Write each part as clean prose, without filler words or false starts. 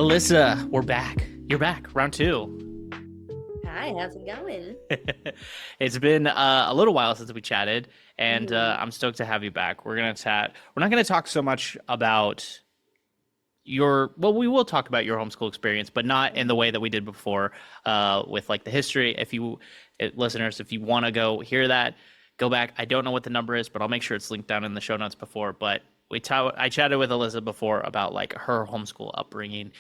Alyssa, we're back. You're back, round two. Hi, how's it going? It's been a little while since we chatted, and hmm I'm stoked to have you back. We're gonna chat. We're not gonna talk so much about well, we will talk about your homeschool experience, but not in the way that we did before, with like the history. If you listeners, if you want to go hear that, go back. I don't know what the number is, but I'll make sure it's linked down in the show notes before. But I chatted with Alyssa before about like her homeschool upbringing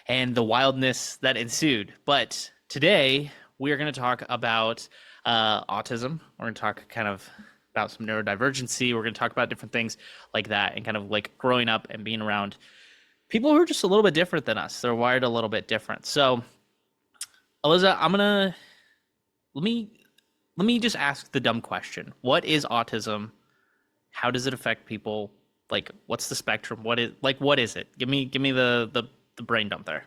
and the wildness that ensued. But today we are going to talk about autism. We're going to talk kind of about some neurodivergency. We're going to talk about different things like that and kind of like growing up and being around people who are just a little bit different than us. They're wired a little bit different. So, Eliza, let me let me just ask the dumb question. What is autism? How does it affect people? Like, what's the spectrum? What is it? Give me the brain dump there.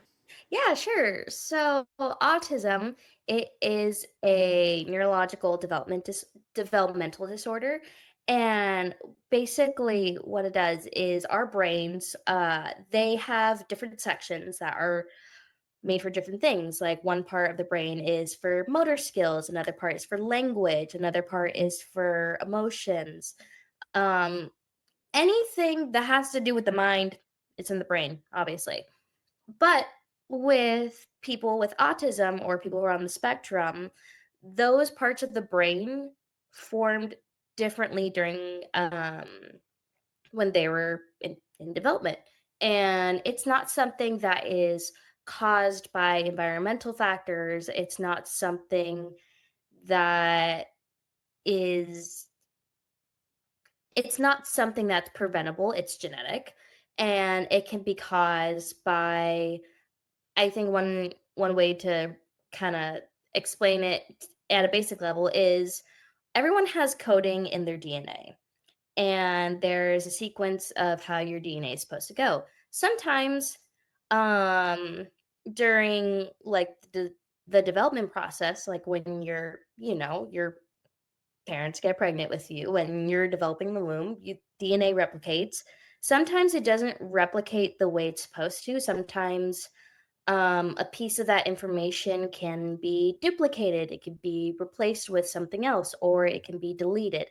Yeah, sure. So, autism, it is a neurological developmental disorder. And basically what it does is our brains, they have different sections that are made for different things. Like one part of the brain is for motor skills, another part is for language, another part is for emotions. Um, Anything that has to do with the mind, it's in the brain, obviously. But with people with autism or people who are on the spectrum, those parts of the brain formed differently during when they were in development. And it's not something that is caused by environmental factors. It's not something that is it's not something that's preventable. It's genetic, and it can be caused by, I think one way to kinda explain it at a basic level is everyone has coding in their DNA, and there's a sequence of how your DNA is supposed to go. Sometimes, um, during, like, the development process, like, when your parents get pregnant with you, when you're developing the womb, you DNA replicates. Sometimes it doesn't replicate the way it's supposed to. Sometimes a piece of that information can be duplicated, it could be replaced with something else, or it can be deleted.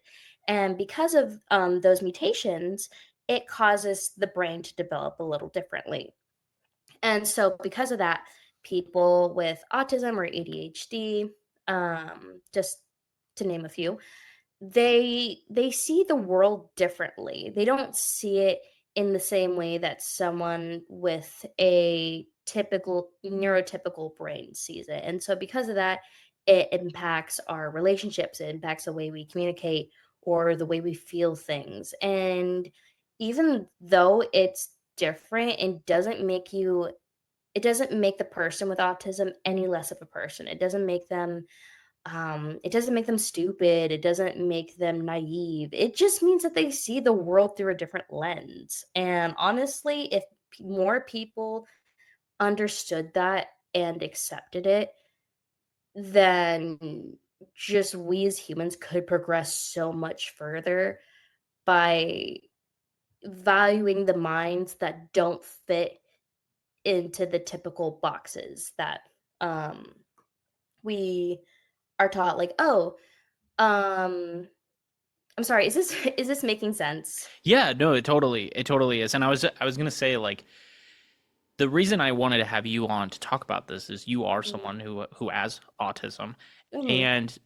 And because of those mutations, it causes the brain to develop a little differently. And so, because of that, people with autism or ADHD, just to name a few, they see the world differently. They don't see it in the same way that someone with a typical neurotypical brain sees it. And so because of that, it impacts our relationships, it impacts the way we communicate or the way we feel things. And even though it's different, it doesn't make the person with autism any less of a person. It doesn't make them stupid, it doesn't make them naive. It just means that they see the world through a different lens. And honestly, if more people understood that and accepted it, then just we as humans could progress so much further by valuing the minds that don't fit into the typical boxes that um we are taught, like, oh, um I'm sorry, is this is this making sense? Yeah, no, it totally is. And I was gonna say like the reason I wanted to have you on to talk about this is you are Mhm, someone who has autism, mhm. and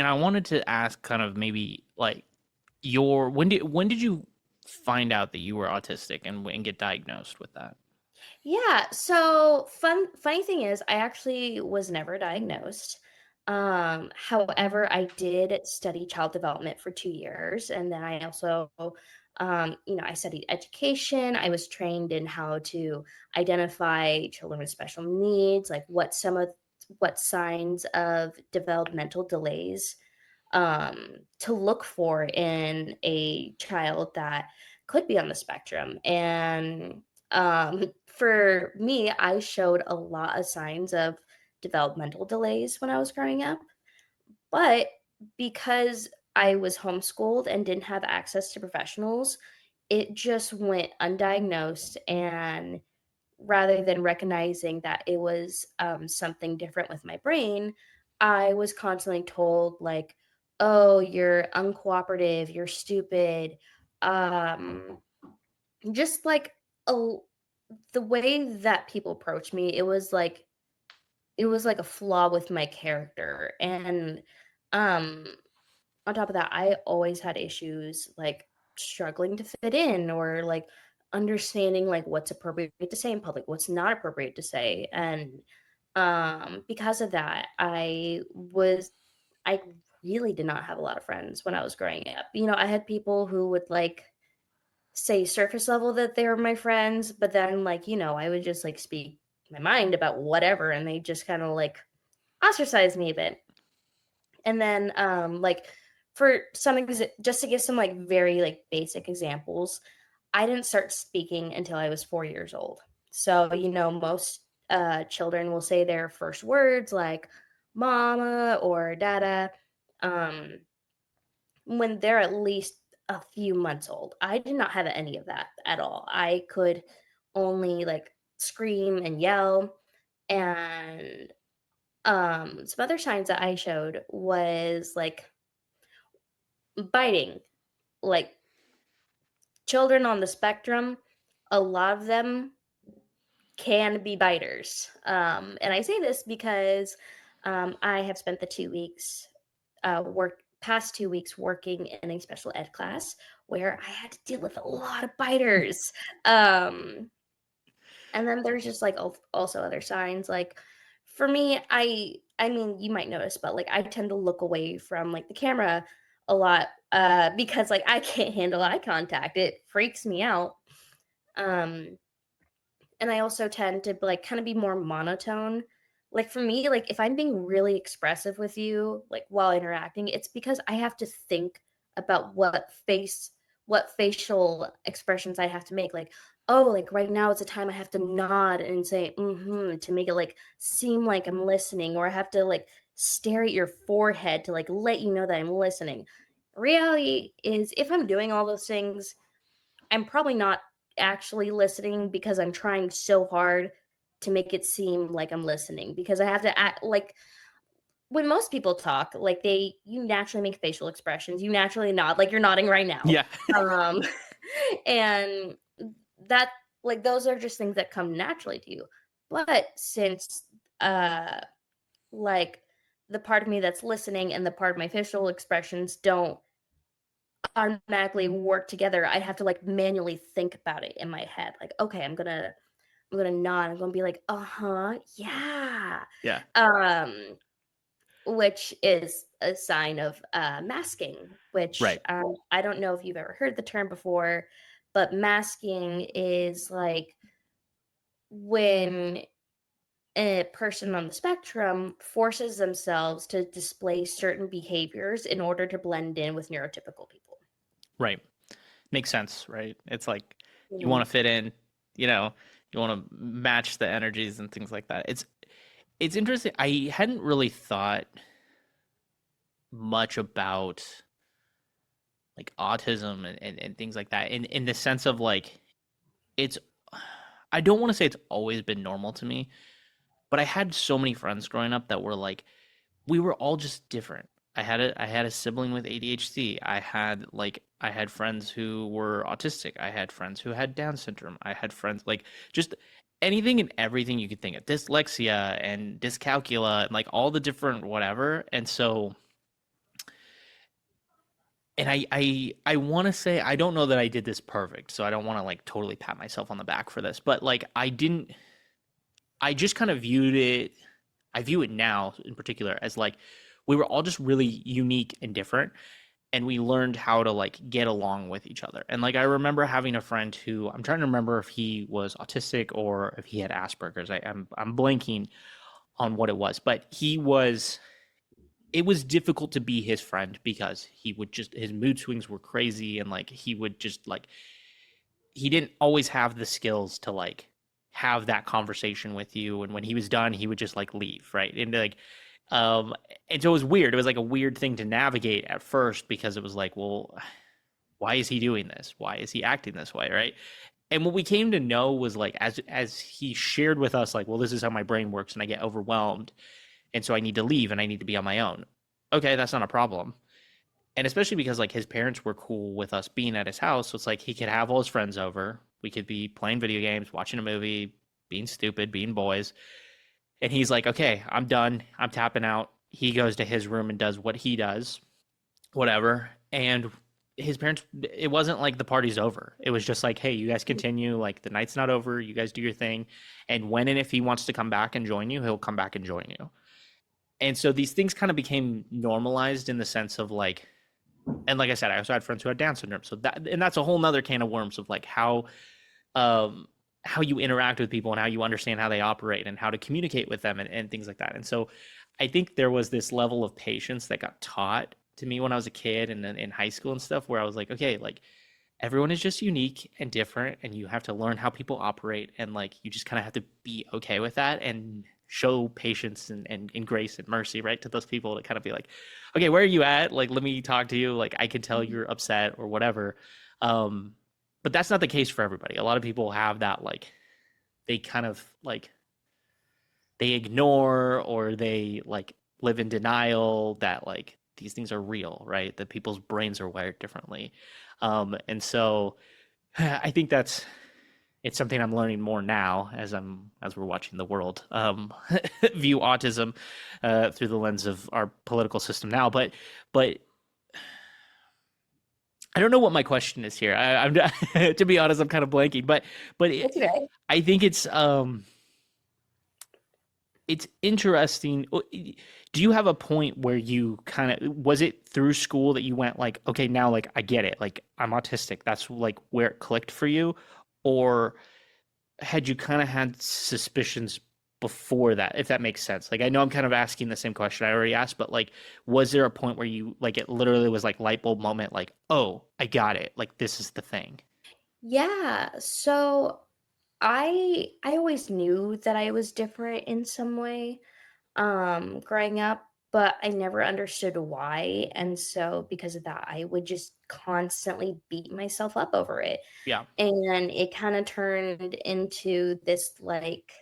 I wanted to ask kind of maybe like your when did you find out that you were autistic and get diagnosed with that? Yeah, so funny thing is I actually was never diagnosed. However, I did study child development for 2 years, and then I also, I studied education. I was trained in how to identify children with special needs, like what signs of developmental delays to look for in a child that could be on the spectrum. And for me, I showed a lot of signs of developmental delays when I was growing up. But because I was homeschooled and didn't have access to professionals, it just went undiagnosed. And rather than recognizing that it was something different with my brain, I was constantly told, like, oh, you're uncooperative, you're stupid. Um, just like a, the way that people approach me, it was like a flaw with my character. And um on top of that, I always had issues like struggling to fit in, or like understanding like what's appropriate to say in public, what's not appropriate to say. And because of that, I really did not have a lot of friends when I was growing up. I had people who would like say surface level that they were my friends, but then like, I would just like speak my mind about whatever, and they just kind of like ostracize me a bit. And then, like, for just to give some like very like basic examples, I didn't start speaking until I was 4 years old. So, most children will say their first words like mama or dada um, when they're at least a few months old. I did not have any of that at all. I could only like scream and yell. And some other signs that I showed was like biting. Like, children on the spectrum, a lot of them can be biters. And I say this because I have spent the 2 weeks past 2 weeks working in a special ed class where I had to deal with a lot of biters. Um, And then there's just like also other signs. Like, for me, I mean, you might notice, but like I tend to look away from like the camera a lot because like I can't handle eye contact. It freaks me out. Um and I also tend to like kind of be more monotone. Like, for me, like if I'm being really expressive with you, like while interacting, it's because I have to think about what facial expressions I have to make. Like, oh, like right now it's a time I have to nod and say mm-hmm to make it like seem like I'm listening, or I have to like stare at your forehead to like let you know that I'm listening. Reality is, if I'm doing all those things, I'm probably not actually listening because I'm trying so hard to make it seem like I'm listening, because I have to act like when most people talk, like you naturally make facial expressions, you naturally nod, like you're nodding right now. Yeah. Um and that like those are just things that come naturally to you. But since uh like the part of me that's listening and the part of my facial expressions don't automatically work together, I have to like manually think about it in my head. Like, okay, I'm gonna nod. I'm gonna be like, uh-huh, yeah. Yeah. Um, which is a sign of masking, which Right. I don't know if you've ever heard the term before, but masking is like when a person on the spectrum forces themselves to display certain behaviors in order to blend in with neurotypical people. Right. Makes sense, right? It's like you Mhm. want to fit in, you know, you want to match the energies and things like that. It's interesting. I hadn't really thought much about like autism and things like that in the sense of like it's I don't want to say it's always been normal to me, but I had so many friends growing up that were like we were all just different. I had a sibling with ADHD. I had friends who were autistic. I had friends who had Down syndrome. I had friends like just anything and everything you could think of. Dyslexia and dyscalculia and like all the different whatever. And so and I want to say I don't know that I did this perfect, so I don't want to like totally pat myself on the back for this, but like I just kind of viewed it. I view it now in particular as like we were all just really unique and different, and we learned how to like get along with each other. And like I remember having a friend who I'm trying to remember if he was autistic or if he had Asperger's. I'm blanking on what it was, but he was. It was difficult to be his friend because he would just his mood swings were crazy and like he would just like he didn't always have the skills to like have that conversation with you, and when he was done he would just like leave, right? And like um and so it was weird. It was like a weird thing to navigate at first because it was like, well, why is he doing this? Why is he acting this way, right? And what we came to know was like as he shared with us, like, well, this is how my brain works and I get overwhelmed. And so I need to leave and I need to be on my own. Okay, that's not a problem. And especially because like his parents were cool with us being at his house. So it's like he could have all his friends over. We could be playing video games, watching a movie, being stupid, being boys. And he's like, okay, I'm done. I'm tapping out. He goes to his room and does what he does, whatever. And his parents, it wasn't like the party's over. It was just like, hey, you guys continue. Like the night's not over. You guys do your thing. And when and if he wants to come back and join you, he'll come back and join you. And so these things kind of became normalized in the sense of like, and like I said, I also had friends who had Down syndrome. So that, and that's a whole nother can of worms of like um, how you interact with people and how you understand how they operate and how to communicate with them and things like that. And so I think there was this level of patience that got taught to me when I was a kid and then in high school and stuff, where I was like, okay, like everyone is just unique and different, and you have to learn how people operate, and like you just kind of have to be okay with that and show patience and grace and mercy, right, to those people to kind of be like, okay, where are you at? Like, let me talk to you. Like, I can tell you're upset or whatever. Um, but that's not the case for everybody. A lot of people have that, like, they kind of like they ignore or they like live in denial that like these things are real, right? That people's brains are wired differently. And so I think that's it's something I'm learning more now as we're watching the world view autism through the lens of our political system now. But I don't know what my question is here. I'm to be honest, I'm kind of blanking. But That's okay. I think it's interesting. Do you have a point where you kind of was it through school that you went like, okay, now like I get it, like I'm autistic. That's like where it clicked for you, or had you kind of had suspicions before that, if that makes sense? Like I know I'm kind of asking the same question I already asked, but like was there a point where you like it literally was like light bulb moment, like, oh, I got it. Like this is the thing. Yeah. So I always knew that I was different in some way, growing up, but I never understood why. And so because of that, I would just constantly beat myself up over it. Yeah. And it kind of turned into this like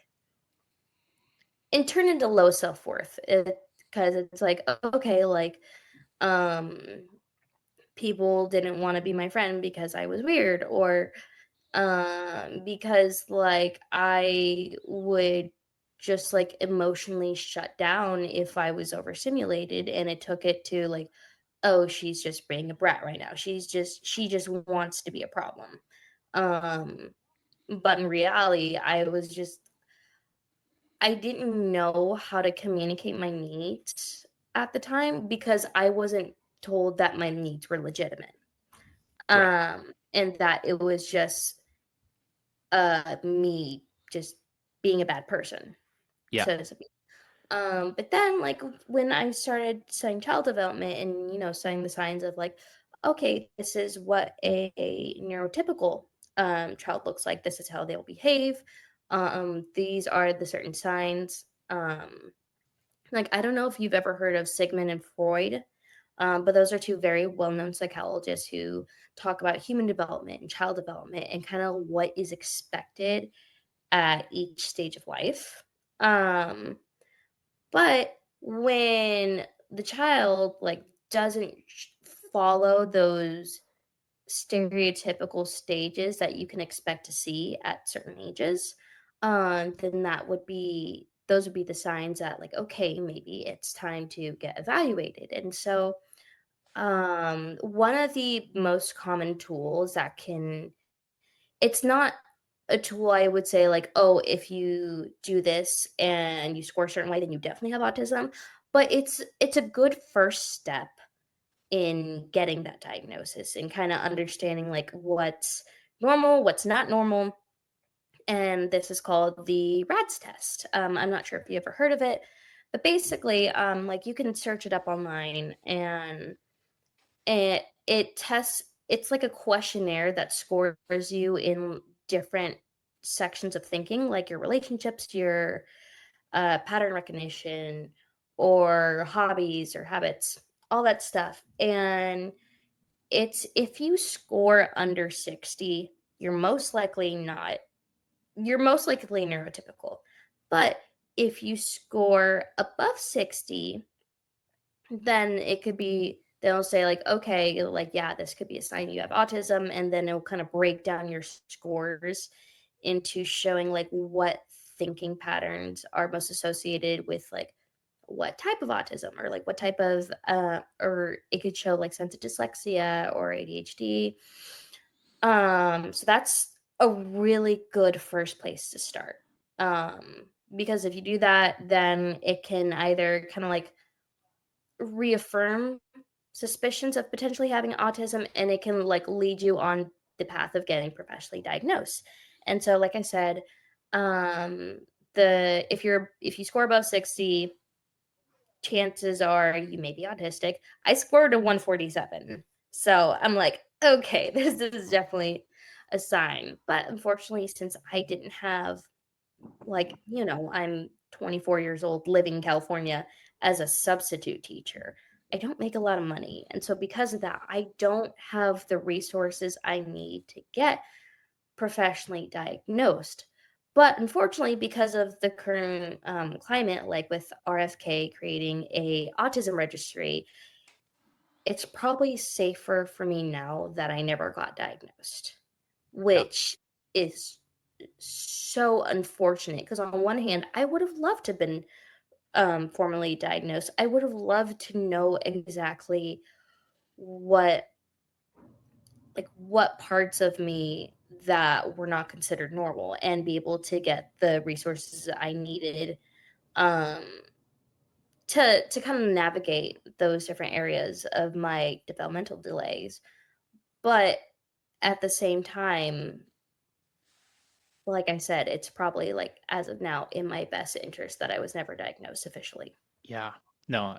it turned into low self-worth. Because it's like, okay, like um people didn't want to be my friend because I was weird, or because like I would just like emotionally shut down if I was overstimulated, and it took it to like, oh, she's just being a brat right now, she just wants to be a problem. um but in reality, I didn't know how to communicate my needs at the time because I wasn't told that my needs were legitimate, Right. and that it was just me just being a bad person, Yeah. so to speak. But then like when I started studying child development and studying the signs of like, okay, this is what a neurotypical child looks like. This is how they'll behave. These are the certain signs. Like I don't know if you've ever heard of Sigmund and Freud, but those are two very well-known psychologists who talk about human development and child development and kind of what is expected at each stage of life. Um, but when the child like doesn't follow those stereotypical stages that you can expect to see at certain ages, then those would be the signs that like, okay, maybe it's time to get evaluated. And so one of the most common tools that can it's not a tool I would say like, "Oh, if you do this and you score a certain way, then you definitely have autism," but it's a good first step in getting that diagnosis and kinda understanding, like, what's normal, what's not normal, and this is called the RADS test. I'm not sure if you ever heard of it, but basically, like, you can search it up online, and it tests it's like a questionnaire that scores you in different sections of thinking, like your relationships, your pattern recognition, or hobbies or habits, all that stuff. And it's if you score under 60, you're most likely not, you're most likely neurotypical. But if you score above 60, then it could be, they'll say like, okay, like, yeah, this could be a sign you have autism, and then it'll kind of break down your scores into showing like what thinking patterns are most associated with like what type of autism, or like what type of or it could show like sense of dyslexia or ADHD. So that's a really good first place to start. Because if you do that, then it can either kind of like reaffirm suspicions of potentially having autism, and it can like lead you on the path of getting professionally diagnosed. And so like I said, um the if you score above 60, chances are you may be autistic. I scored a 147. So I'm like, okay, this is definitely a sign. But unfortunately, since I didn't have, like, I'm 24 years old living in California as a substitute teacher, I don't make a lot of money. And so because of that, I don't have the resources I need to get professionally diagnosed. But unfortunately, because of the current climate, like with RFK creating a autism registry, it's probably safer for me now that I never got diagnosed, Yeah. which is so unfortunate. Because on one hand, I would have loved to have been formally diagnosed. I would have loved to know exactly what what parts of me that were not considered normal, and be able to get the resources I needed um to kind of navigate those different areas of my developmental delays. But at the same time, like I said, it's probably like as of now in my best interest that I was never diagnosed officially. Yeah. No,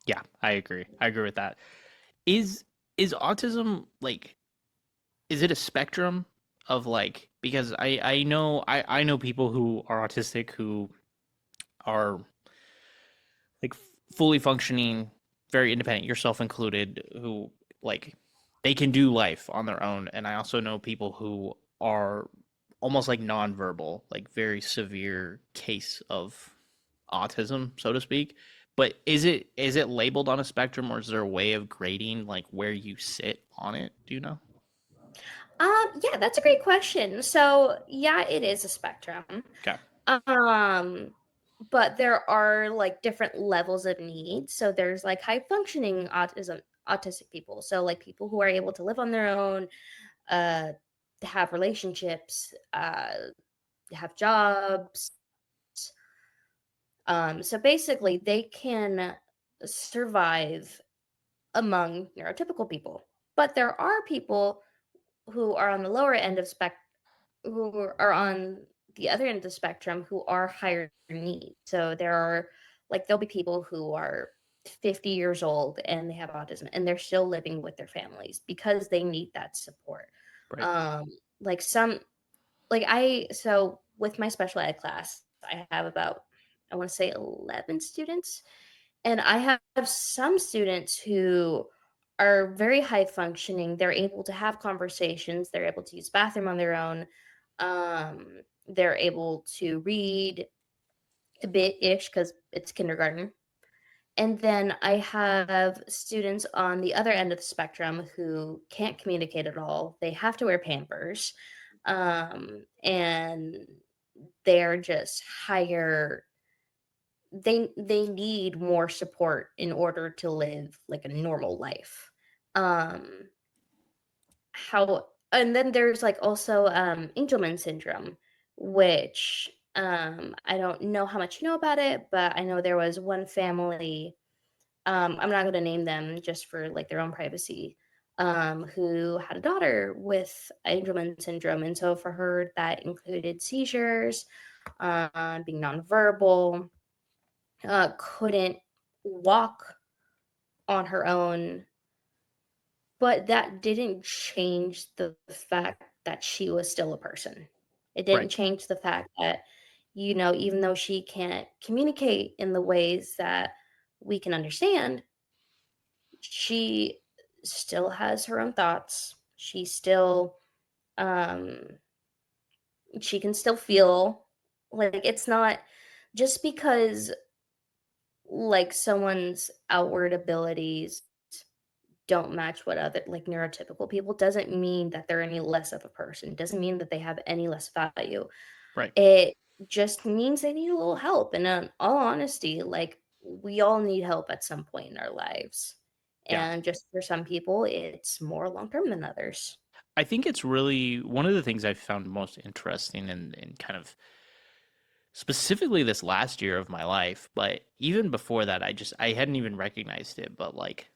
yeah, I agree. I agree with that. Is is autism like, is it a spectrum of like, because I know people who are autistic who are like fully functioning, very independent, yourself included, who like they can do life on their own. And I also know people who are almost like nonverbal, like very severe case of autism, so to speak. But is it labeled on a spectrum, or is there a way of grading like where you sit on it? Do you know? Yeah, that's a great question. So, yeah, it is a spectrum. Okay. Um, but there are like different levels of needs. So there's like high functioning autistic people. So like people who are able to live on their own, uh, have relationships, have jobs. So basically they can survive among neurotypical people. But there are people who are on the lower end of who are on the other end of the spectrum who are higher need. So there are like there'll be people who are 50 years old and they have autism and they're still living with their families because they need that support. Right. Um like some like I so with my special ed class, I have about, I want to say, 11 students, and I have some students who are very high functioning. They're able to have conversations, they're able to use bathroom on their own. They're able to read a bit ish because it's kindergarten. And then I have students on the other end of the spectrum who can't communicate at all. They have to wear Pampers. And they're just higher, they need more support in order to live like a normal life. Um how and then there's like also Angelman syndrome, which I don't know how much you know about it, but I know there was one family, I'm not going to name them just for like their own privacy, who had a daughter with Angelman syndrome. And so for her, that included seizures, being nonverbal, couldn't walk on her own. But that didn't change the fact that she was still a person. It didn't Right. change the fact that, even though she can't communicate in the ways that we can understand, she still has her own thoughts. She still Um, she can still feel like it's not just because like someone's outward abilities don't match what other like neurotypical people doesn't mean that they're any less of a person. Doesn't mean that they have any less value. Right. It just means they need a little help. And in all honesty, like we all need help at some point in our lives. Yeah. And just for some people, it's more long term than others. I think it's really one of the things I've found most interesting in kind of specifically this last year of my life, but even before that, I hadn't even recognized it. But like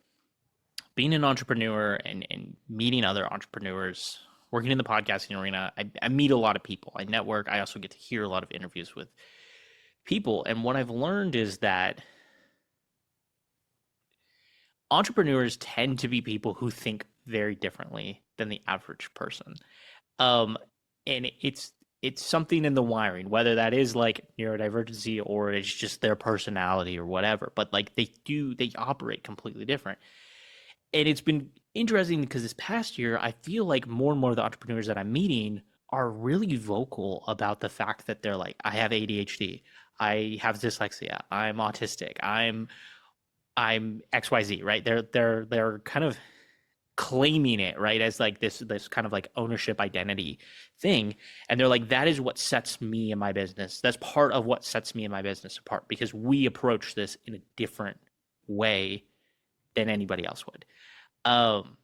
being an entrepreneur and meeting other entrepreneurs, working in the podcasting arena, I meet a lot of people. I network. I also get to hear a lot of interviews with people. And what I've learned is that entrepreneurs tend to be people who think very differently than the average person. Um, and it's something in the wiring, whether that is like neurodivergency or it's just their personality or whatever. But like they operate completely different. And it's been interesting because this past year, I feel like more and more of the entrepreneurs that I'm meeting are really vocal about the fact that they're like, I have ADHD, I have dyslexia, I'm autistic, I'm XYZ, right? They're kind of claiming it, right, as like this kind of like ownership identity thing. And they're like, that is what sets me and my business. That's part of what sets me and my business apart because we approach this in a different way than anybody else would. Um,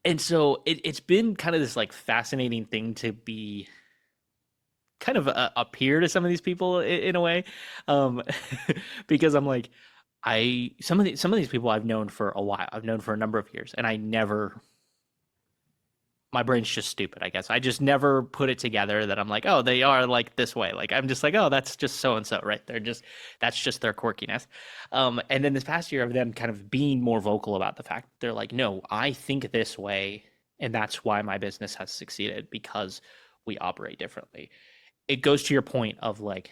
and so it's been kind of this like fascinating thing to be kind of appear to some of these people in a way, um, because I'm like, some of these people I've known for a while. I've known for a number of years, and I never. My brain's just stupid, I guess. I just never put it together that I'm like, oh, they are like this way. Like I'm just like, oh, that's just so and so, right? That's just their quirkiness. And then this past year of them kind of being more vocal about the fact they're like, no, I think this way, and that's why my business has succeeded because we operate differently. It goes to your point of like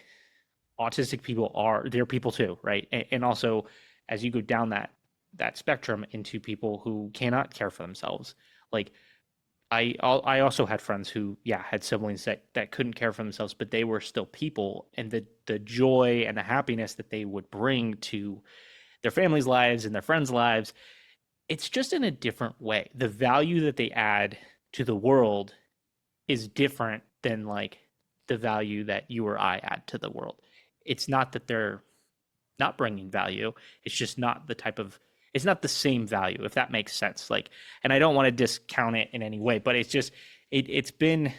autistic people they're people too, right? And also as you go down that spectrum into people who cannot care for themselves, like I also had friends who had siblings that couldn't care for themselves, but they were still people, and the joy and the happiness that they would bring to their families' lives and their friends' lives, it's just in a different way. The value that they add to the world is different than like the value that you or I add to the world. It's not that they're not bringing value. It's just not the type of it's not the same value, if that makes sense. Like, and I don't want to discount it in any way, but it's just it's been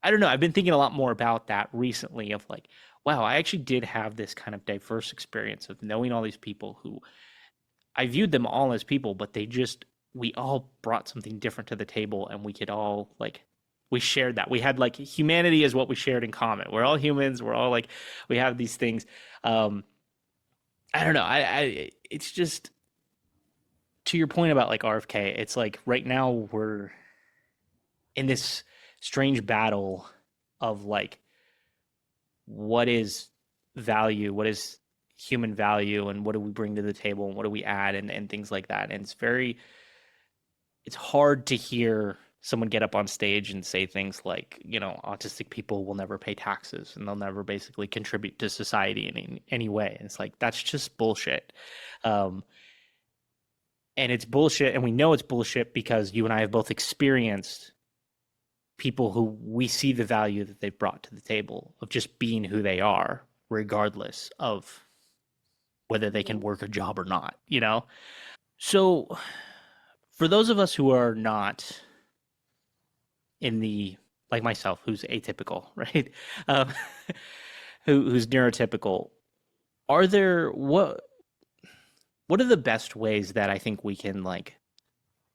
I don't know. I've been thinking a lot more about that recently of like, wow, I actually did have this kind of diverse experience of knowing all these people who I viewed them all as people, but we all brought something different to the table and we could all like we shared that. We had like humanity is what we shared in common. We're all humans. We're all like we have these things. I don't know. It's just to your point about like RFK. It's like right now we're in this strange battle of like what is value, what is human value, and what do we bring to the table, and what do we add, and things like that. And it's hard to hear someone get up on stage and say things like, autistic people will never pay taxes and they'll never basically contribute to society in any way. And it's like, that's just bullshit. Um, and it's bullshit. And we know it's bullshit because you and I have both experienced people who we see the value that they've brought to the table of just being who they are, regardless of whether they can work a job or not. So for those of us who are not in the like myself, who's atypical, right? Um, who's neurotypical. Are there what are the best ways that I think we can like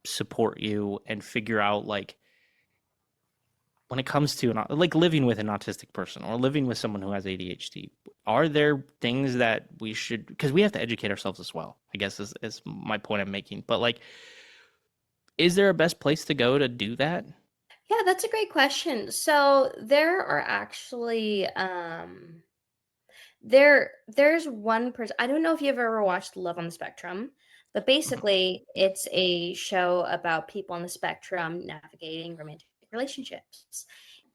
support you and figure out like when it comes to like living with an autistic person or living with someone who has ADHD? Are there things that we should because we have to educate ourselves as well? I guess is my point I'm making. But like, is there a best place to go to do that? Yeah, that's a great question. So there are actually there's one person. I don't know if you've ever watched Love on the Spectrum, but basically it's a show about people on the spectrum navigating romantic relationships.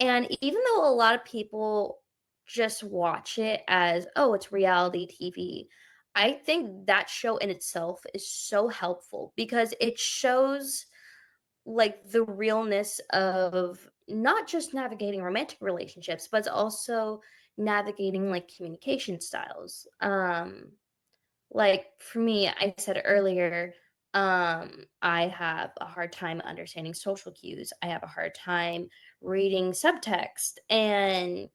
And even though a lot of people just watch it as, oh, it's reality TV, I think that show in itself is so helpful because it shows like the realness of not just navigating romantic relationships, but it's also navigating like communication styles. Like for me, I said earlier, I have a hard time understanding social cues. I have a hard time reading subtext. And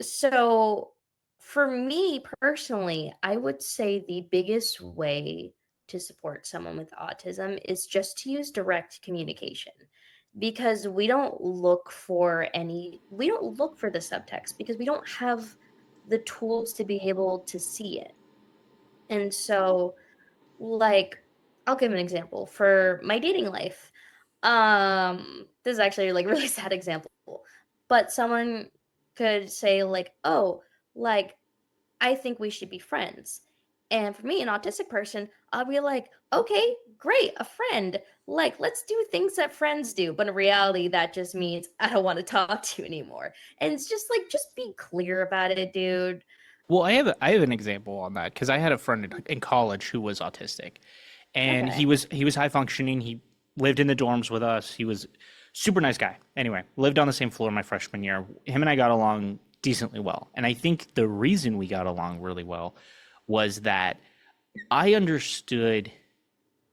so for me personally, I would say the biggest way to support someone with autism is just to use direct communication because we don't look for the subtext because we don't have the tools to be able to see it. And so like, I'll give an example for my dating life. This is actually like really sad example, but someone could say like, "Oh, like I think we should be friends." And for me, an autistic person, I'll be like, "Okay, great, a friend. Like, let's do things that friends do." But in reality, that just means I don't want to talk to you anymore. And it's just like, just be clear about it, dude. Well, I have an example on that because I had a friend in college who was autistic, and he Okay. was he was high functioning. He lived in the dorms with us. He was super nice guy. Anyway, lived on the same floor my freshman year. Him and I got along decently well, and I think the reason we got along really well was that I understood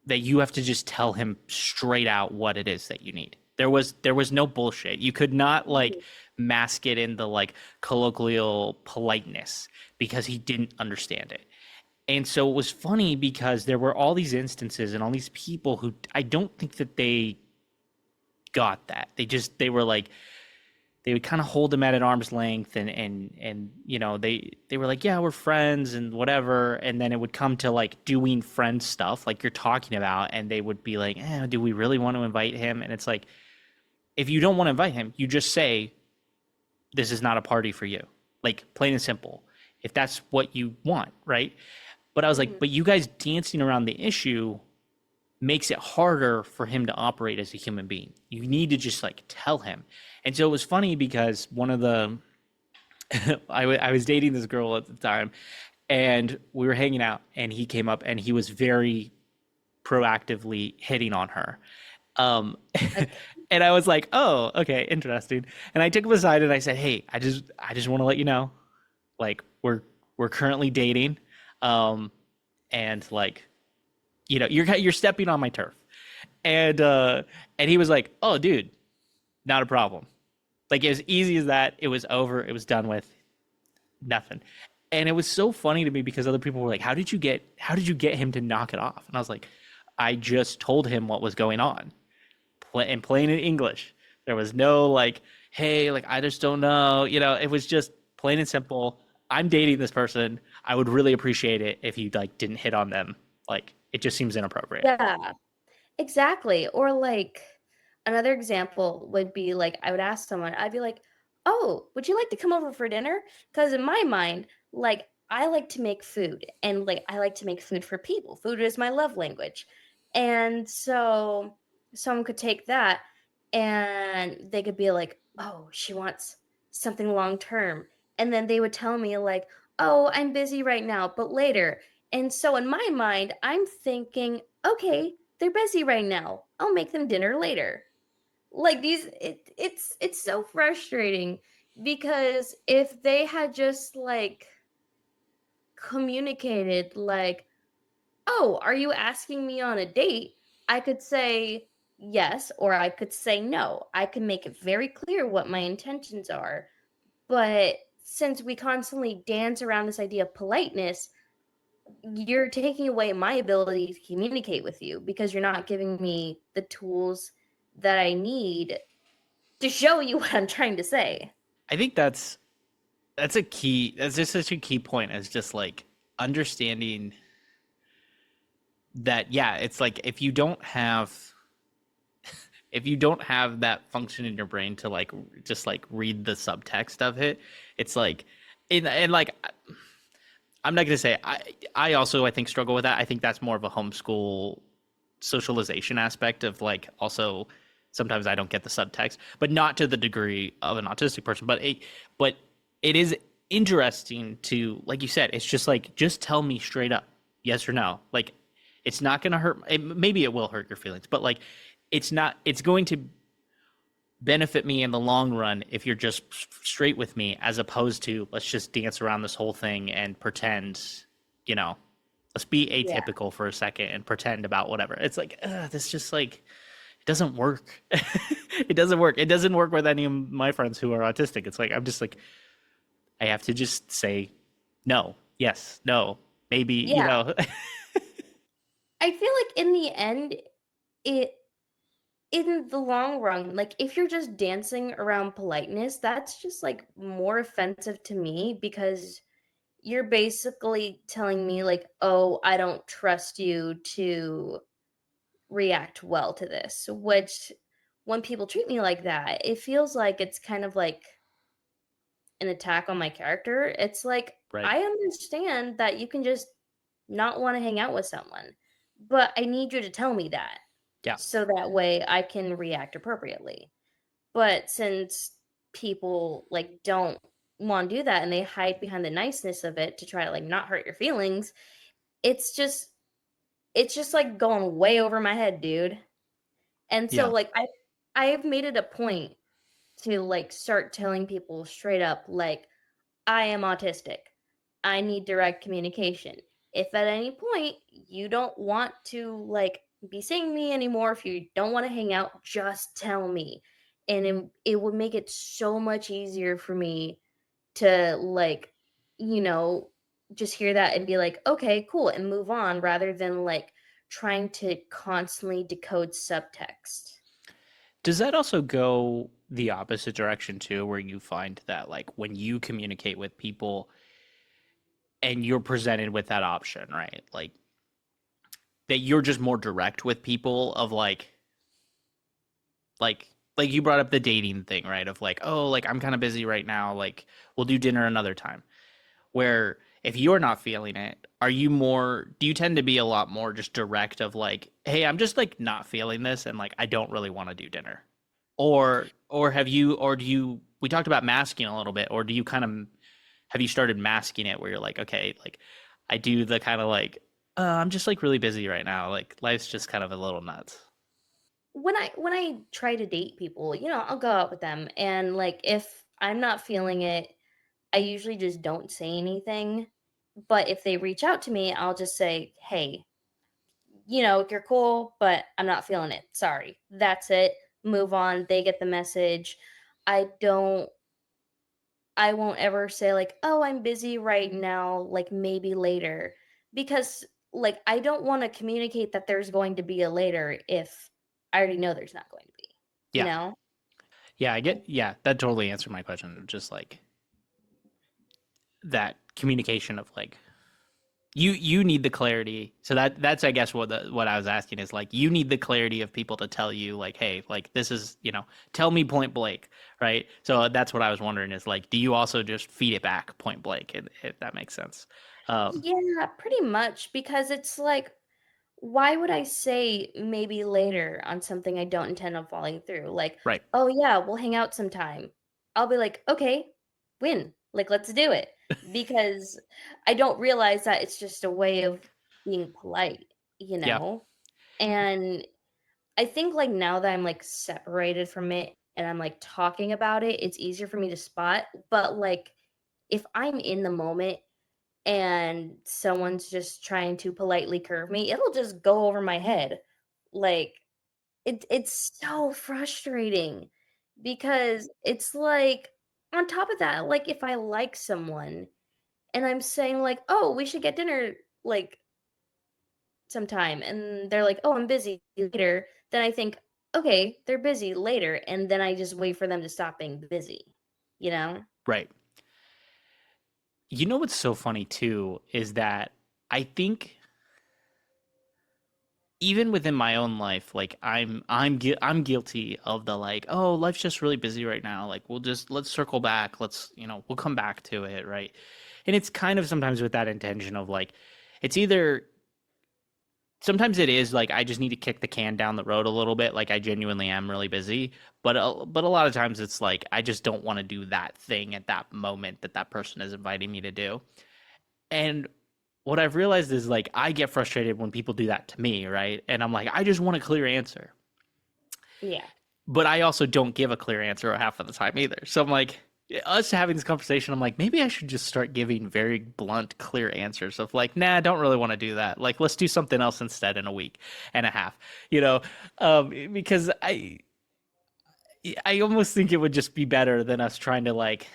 that you have to just tell him straight out what it is that you need. There was no bullshit. You could not like Mhm. mask it in the like colloquial politeness because he didn't understand it. And so it was funny because there were all these instances and all these people who I don't think that they got that. They were like they would kind of hold him at an arm's length and you know they were like yeah we're friends and whatever, and then it would come to like doing friend stuff like you're talking about, and they would be like do we really want to invite him? And it's like if you don't want to invite him you just say this is not a party for you, like plain and simple, if that's what you want, right? But I was like, Mhm. but you guys dancing around the issue makes it harder for him to operate as a human being. You need to just like tell him. And so it was funny because one of the I was dating this girl at the time, and we were hanging out, and he came up and he was very proactively hitting on her. Um, Okay. and I was like, oh, okay, interesting. And I took him aside and I said, hey, I just want to let you know, like we're currently dating, um, and like you're stepping on my turf. And and he was like, "Oh, dude, not a problem." Like as easy as that. It was over. It was done with. Nothing. And it was so funny to me because other people were like, How did you get him to knock it off?" And I was like, "I just told him what was going on, and plain in English. There was no like, hey, like I just don't know. It was just plain and simple. I'm dating this person. I would really appreciate it if you like didn't hit on them. Like it just seems inappropriate." Yeah. Exactly. Or like another example would be like I would ask someone, I'd be like, "Oh, would you like to come over for dinner?" Because in my mind, like I like to make food and like I like to make food for people. Food is my love language. And so someone could take that and they could be like, "Oh, she wants something long term." And then they would tell me like, "Oh, I'm busy right now, but later." And so in my mind, I'm thinking, "Okay, they're busy right now. I'll make them dinner later." Like it's so frustrating because if they had just like communicated like, "Oh, are you asking me on a date?" I could say yes or I could say no. I can make it very clear what my intentions are. But since we constantly dance around this idea of politeness, you're taking away my ability to communicate with you because you're not giving me the tools that I need to show you what I'm trying to say. I think that's a key. That's just such a key point. Is just like understanding that. Yeah, it's like if you don't have that function in your brain to like just like read the subtext of it, it's like, and like I'm not gonna say I also I think struggle with that. I think that's more of a homeschool socialization aspect of like also sometimes I don't get the subtext, but not to the degree of an autistic person. But it is interesting to, like you said, it's just like, just tell me straight up, yes or no. Like, it's not going to hurt. Maybe it will hurt your feelings, but like, it's not. It's going to benefit me in the long run if you're just straight with me, as opposed to let's just dance around this whole thing and pretend, you know, let's be Yeah. atypical for a second and pretend about whatever. It's like, this just like, it doesn't work. It doesn't work. It doesn't work with any of my friends who are autistic. It's like, I'm just like, I have to just say no, yes, no, maybe, Yeah. I feel like in the end, it in the long run, like if you're just dancing around politeness, that's just like more offensive to me because you're basically telling me like, "Oh, I don't trust you to react well to this," which when people treat me like that, it feels like it's kind of like an attack on my character. It's like, right. I understand that you can just not want to hang out with someone, but I need you to tell me that Yeah. so that way I can react appropriately. But since people like don't want to do that and they hide behind the niceness of it to try to like not hurt your feelings, it's just it's just like going way over my head, dude. And so Yeah. like I've made it a point to like start telling people straight up like I am autistic. I need direct communication. If at any point you don't want to like be seeing me anymore, if you don't want to hang out, just tell me. And it would make it so much easier for me to like, you know, just hear that and be like, okay, cool, and move on rather than like trying to constantly decode subtext. Does that also go the opposite direction too, where you find that like when you communicate with people and you're presented with that option, right? Like that you're just more direct with people of like like you brought up the dating thing, right? Of like, oh, like I'm kind of busy right now, like we'll do dinner another time. Where if you're not feeling it, are you more, do you tend to be a lot more just direct of like, hey, I'm just like not feeling this and like I don't really want to do dinner? Or have you, or do you, we talked about masking a little bit, or do you kind of, have you started masking it where you're like, okay, like I do the kind of like, I'm just like really busy right now. Like life's just kind of a little nuts. When I try to date people, I'll go out with them and like if I'm not feeling it, I usually just don't say anything. But if they reach out to me, I'll just say, "Hey, you're cool, but I'm not feeling it. Sorry." That's it. Move on. They get the message. I don't I won't ever say like, "Oh, I'm busy right now, like maybe later." Because like I don't want to communicate that there's going to be a later if I already know there's not going to be, you Yeah. know? Yeah. Yeah, that totally answered my question. Just like that communication of like, you need the clarity. So that's I guess what I was asking is like you need the clarity of people to tell you like, hey, like this is, tell me point blank, right? So that's what I was wondering is like, do you also just feed it back point blank, if that makes sense? Yeah, pretty much because it's like why would I say maybe later on something I don't intend on following through? Like, Right. "Oh yeah, we'll hang out sometime." I'll be like, "Okay, when? Like, let's do it." Because I don't realize that it's just a way of being polite, you Yeah. know? And I think like now that I'm like separated from it and I'm like talking about it, it's easier for me to spot. But like if I'm in the moment and someone's just trying to politely curve me, it'll just go over my head. Like it's so frustrating because it's like on top of that, like if I like someone and I'm saying like, "Oh, we should get dinner like sometime." And they're like, "Oh, I'm busy later." Then I think, "Okay, they're busy later." And then I just wait for them to stop being busy, you know? Right. You know what's so funny too is that I think even within my own life, like I'm guilty of the like, oh, life's just really busy right now. Like let's circle back. Let's, we'll come back to it, right? And it's kind of sometimes with that intention of like, it's either sometimes it is like I just need to kick the can down the road a little bit. Like I genuinely am really busy, but a lot of times it's like I just don't want to do that thing at that moment that that person is inviting me to do. And what I've realized is like I get frustrated when people do that to me, right? And I'm like, I just want a clear answer. Yeah. But I also don't give a clear answer half of the time either. So I'm like, us having this conversation, I'm like, maybe I should just start giving very blunt, clear answers of like, nah, I don't really want to do that. Like, let's do something else instead in a week and a half, you know, because I almost think it would just be better than us trying to like,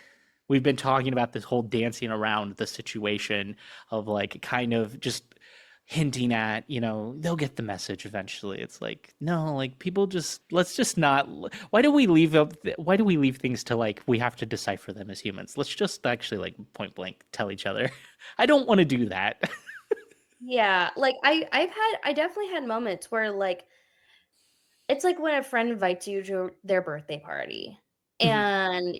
we've been talking about this whole dancing around the situation of like kind of just hinting at, they'll get the message eventually. It's like, no, like people just let's just not why do we leave things to like we have to decipher them as humans? Let's just actually like point blank tell each other. I don't want to do that. Yeah, like I definitely had moments where like it's like when a friend invites you to their birthday party Mhm. and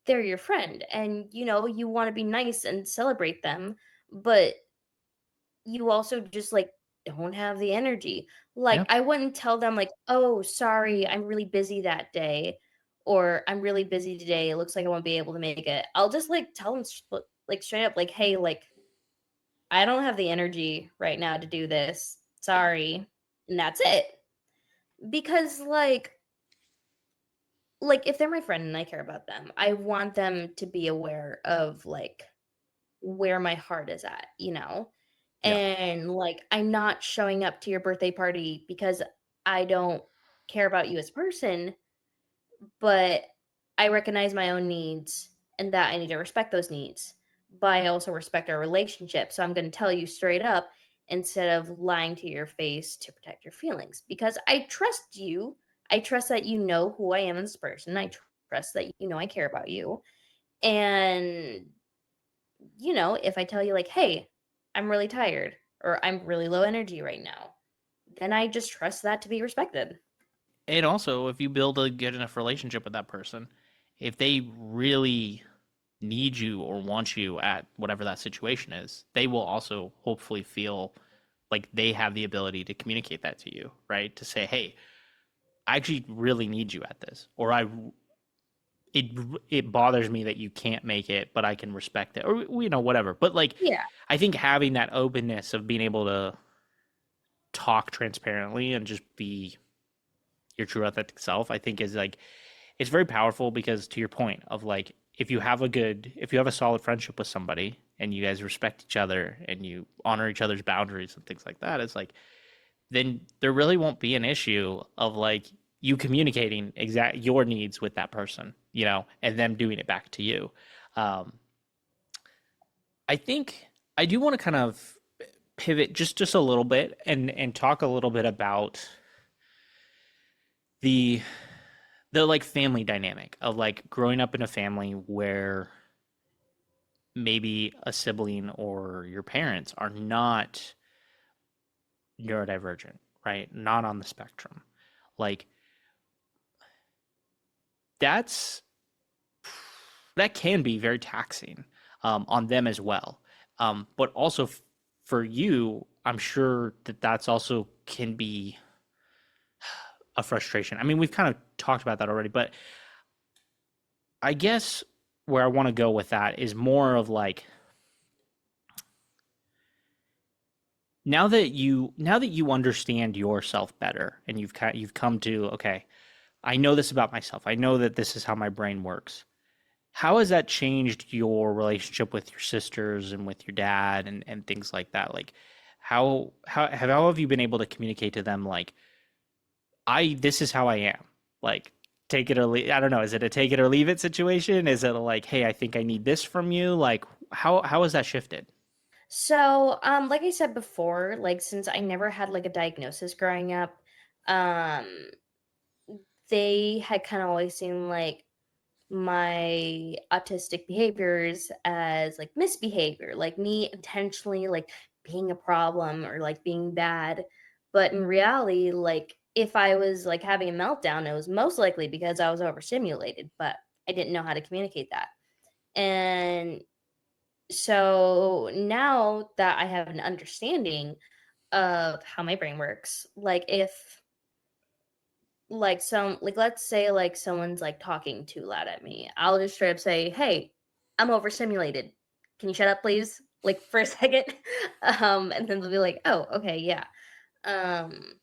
they're your friend and you want to be nice and celebrate them, but you also just like don't have the energy. Like Yeah. I wouldn't tell them like, "Oh, sorry, I'm really busy that day," or "I'm really busy today. It looks like I won't be able to make it." I'll just like tell them like straight up like, "Hey, like I don't have the energy right now to do this. Sorry." And that's it. Because if they're my friend and I care about them, I want them to be aware of like where my heart is at, you know? Yeah. And like I'm not showing up to your birthday party because I don't care about you as a person, but I recognize my own needs and that I need to respect those needs. But I also respect our relationship. So I'm going to tell you straight up instead of lying to your face to protect your feelings because I trust you. I trust that you know who I am as a person. I trust that you know I care about you. And, if I tell you, like, hey, I'm really tired or I'm really low energy right now, then I just trust that to be respected. And also, if you build a good enough relationship with that person, if they really need you or want you at whatever that situation is, they will also hopefully feel like they have the ability to communicate that to you, right? To say, "Hey, I actually really need you at this," or it it bothers me that you can't make it, but I can respect it, or whatever. But like, Yeah. I think having that openness of being able to talk transparently and just be your true authentic self, I think is like it's very powerful because to your point of like if you have a solid friendship with somebody and you guys respect each other and you honor each other's boundaries and things like that, it's like then there really won't be an issue of like you communicating exact your needs with that person, and them doing it back to you. Um, I think I do want to kind of pivot just a little bit and talk a little bit about the the like family dynamic of like growing up in a family where maybe a sibling or your parents are not neurodivergent, right? Not on the spectrum. Like that's that can be very taxing on them as well. But also for you, I'm sure that that's also can be a frustration. I mean, we've kind of talked about that already, but I guess where I want to go with that is more of like now that you understand yourself better and you've come to okay, I know this about myself. I know that this is how my brain works. How has that changed your relationship with your sisters and with your dad and things like that? Like how have you been able to communicate to them like I this is how I am. Like take it or leave I don't know, is it a take it or leave it situation? Is it like, hey, I think I need this from you? Like how has that shifted? So, like I said before, like since I never had like a diagnosis growing up, um, they had kind of always seen like my autistic behaviors as like misbehavior, like me intentionally like being a problem or like being bad. But in reality, like if I was like having a meltdown, it was most likely because I was overstimulated, but I didn't know how to communicate that. And So now that I have an understanding of how my brain works, like if let's say like someone's like talking too loud at me, I'll just straight up say, "Hey, I'm overstimulated. Can you shut up, please?" Like for a second. And then they'll be like, "Oh, okay, yeah." Um,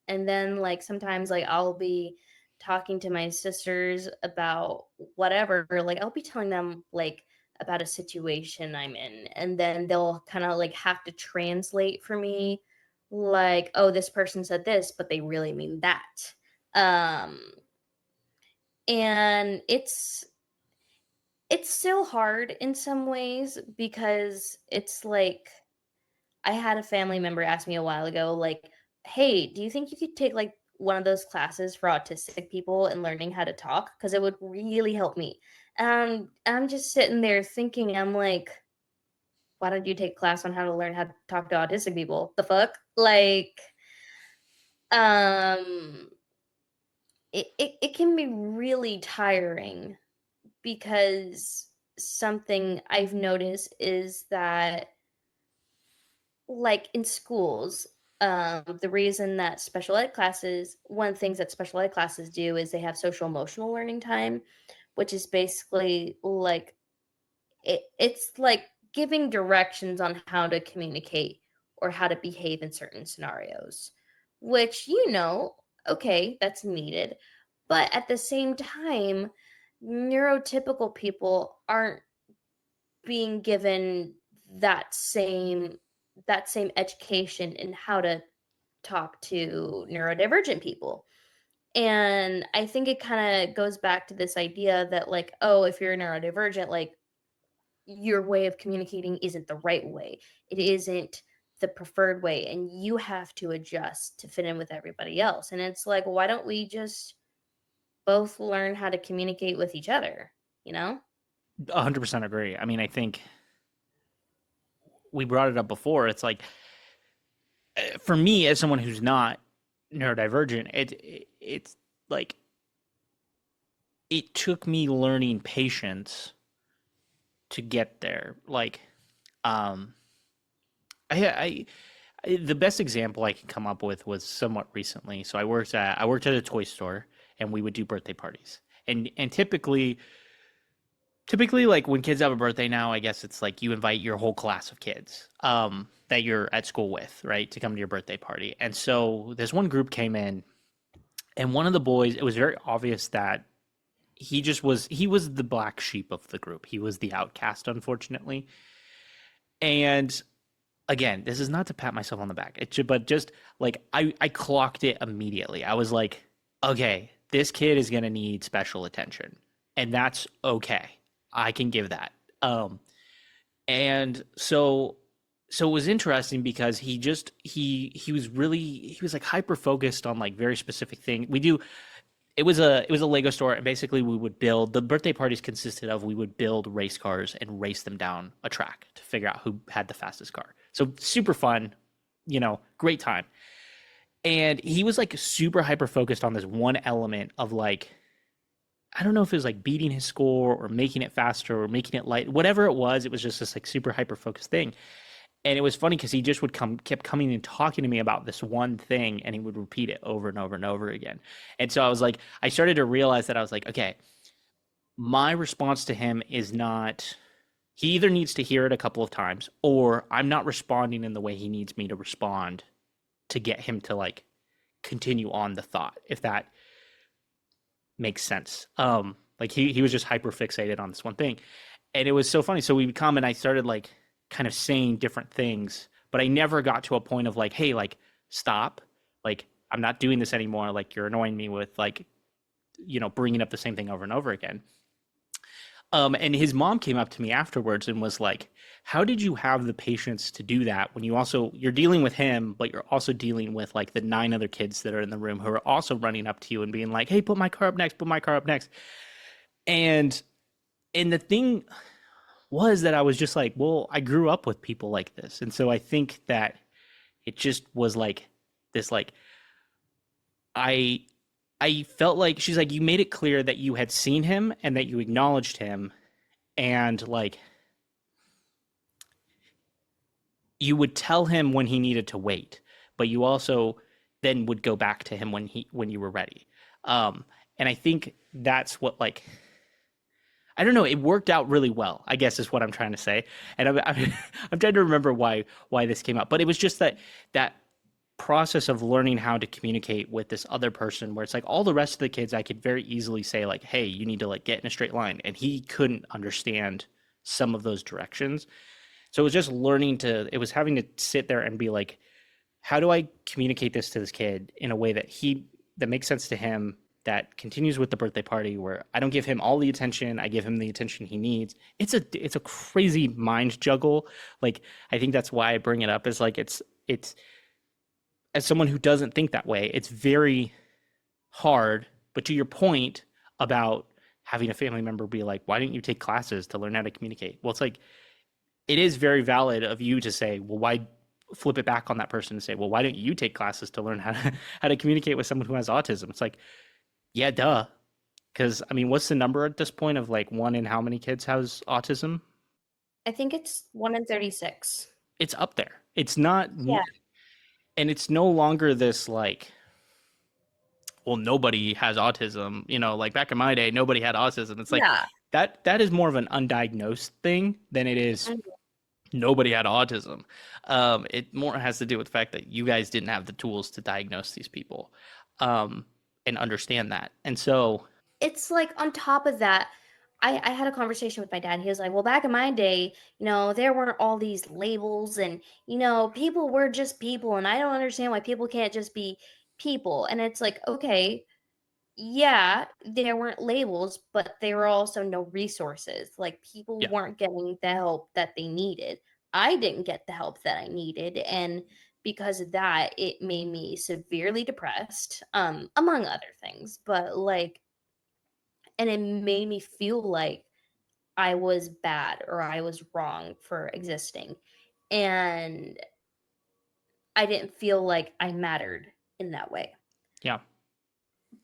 and then like sometimes like I'll be talking to my sisters about whatever, like I'll be telling them like about a situation I'm in, and then they'll kind of like have to translate for me, like, "Oh, this person said this, but they really mean that." um and it's still hard in some ways because it's like I had a family member ask me a while ago, like, "Hey, do you think you could take like one of those classes for autistic people and learning how to talk? Because it would really help me." I'm just sitting there thinking, I'm like, "Why don't you take a class on how to learn how to talk to autistic people? The fuck?" Like, um, it can be really tiring because something I've noticed is that, like in schools, the reason that special ed classes, one of the things that special ed classes do is they have social emotional learning time, which is basically like it's like giving directions on how to communicate or how to behave in certain scenarios, which, okay, that's needed. But at the same time, neurotypical people aren't being given that same education in how to talk to neurodivergent people. And I think it kind of goes back to this idea that, like, oh, if you're neurodivergent, like, your way of communicating isn't the right way. It isn't the preferred way, and you have to adjust to fit in with everybody else. And it's like, why don't we just both learn how to communicate with each other, you know? 100% agree. I mean, I think we brought it up before. It's like, for me, as someone who's not neurodivergent, it's like it took me learning patience to get there. Like, um, the best example I can come up with was somewhat recently. So I worked at a toy store, and we would do birthday parties. And typically, like when kids have a birthday now, I guess it's like you invite your whole class of kids that you're at school with, right, to come to your birthday party. And so this one group came in, and one of the boys, it was very obvious that he was the black sheep of the group. He was the outcast, unfortunately. And again, this is not to pat myself on the back. But just like I clocked it immediately. I was like, okay, this kid is gonna need special attention, and that's okay. I can give that. And so it was interesting because he was like hyper focused on like very specific thing. It was a Lego store, and basically we would build the birthday parties consisted of we would build race cars and race them down a track to figure out who had the fastest car. So super fun, great time. And he was like super hyper focused on this one element of like, I don't know if it was like beating his score or making it faster or making it light, whatever it was. It was just this like super hyper focused thing. And it was funny because he just kept coming and talking to me about this one thing, and he would repeat it over and over and over again. And so I was like, I started to realize that I was like, okay, my response to him is not, he either needs to hear it a couple of times, or I'm not responding in the way he needs me to respond to get him to like continue on the thought, if that makes sense. Like he was just hyper fixated on this one thing. And it was so funny. So we would come, and I started like kind of saying different things, but I never got to a point of like, hey, like, stop. Like, I'm not doing this anymore. Like, you're annoying me with like, bringing up the same thing over and over again. And his mom came up to me afterwards and was like, how did you have the patience to do that when you're dealing with him, but you're also dealing with like the 9 other kids that are in the room who are also running up to you and being like, hey, put my car up next, put my car up next. And and the thing was that I was just like, well, I grew up with people like this. And so I think that it just was like this, like, I I felt like she's like, you made it clear that you had seen him and that you acknowledged him, and like you would tell him when he needed to wait, but you also then would go back to him when you were ready. Um, and I think that's what, like, I don't know, it worked out really well, I guess is what I'm trying to say. And I'm trying to remember why this came up, but it was just that process of learning how to communicate with this other person, where it's like all the rest of the kids I could very easily say like, hey, you need to like get in a straight line, and he couldn't understand some of those directions. So it was just learning to, it was having to sit there and be like, how do I communicate this to this kid in a way that makes sense to him, that continues with the birthday party, where I don't give him all the attention, I give him the attention he needs. It's a crazy mind juggle. Like, I think that's why I bring it up, is like, it's as someone who doesn't think that way, it's very hard. But to your point about having a family member be like, why didn't you take classes to learn how to communicate? Well, it's like, it is very valid of you to say, well, why flip it back on that person and say, well, why don't you take classes to learn how to communicate with someone who has autism? It's like, yeah, duh. Because I mean, what's the number at this point of like one in how many kids has autism? I think it's 1 in 36. It's up there. It's not, Yeah. and it's no longer this like, well, nobody has autism. Like back in my day, nobody had autism. It's like Yeah. that is more of an undiagnosed thing than it is Mhm. nobody had autism. It more has to do with the fact that you guys didn't have the tools to diagnose these people, and understand that. And so, It's like on top of that, I had a conversation with my dad. He was like, well, back in my day, there weren't all these labels and, people were just people. And I don't understand why people can't just be people. And it's like, okay, yeah, there weren't labels, but there were also no resources. Like people yeah, weren't getting the help that they needed. I didn't get the help that I needed. And because of that, it made me severely depressed, among other things. But like, and it made me feel like I was bad or I was wrong for existing. And I didn't feel like I mattered in that way. yeah,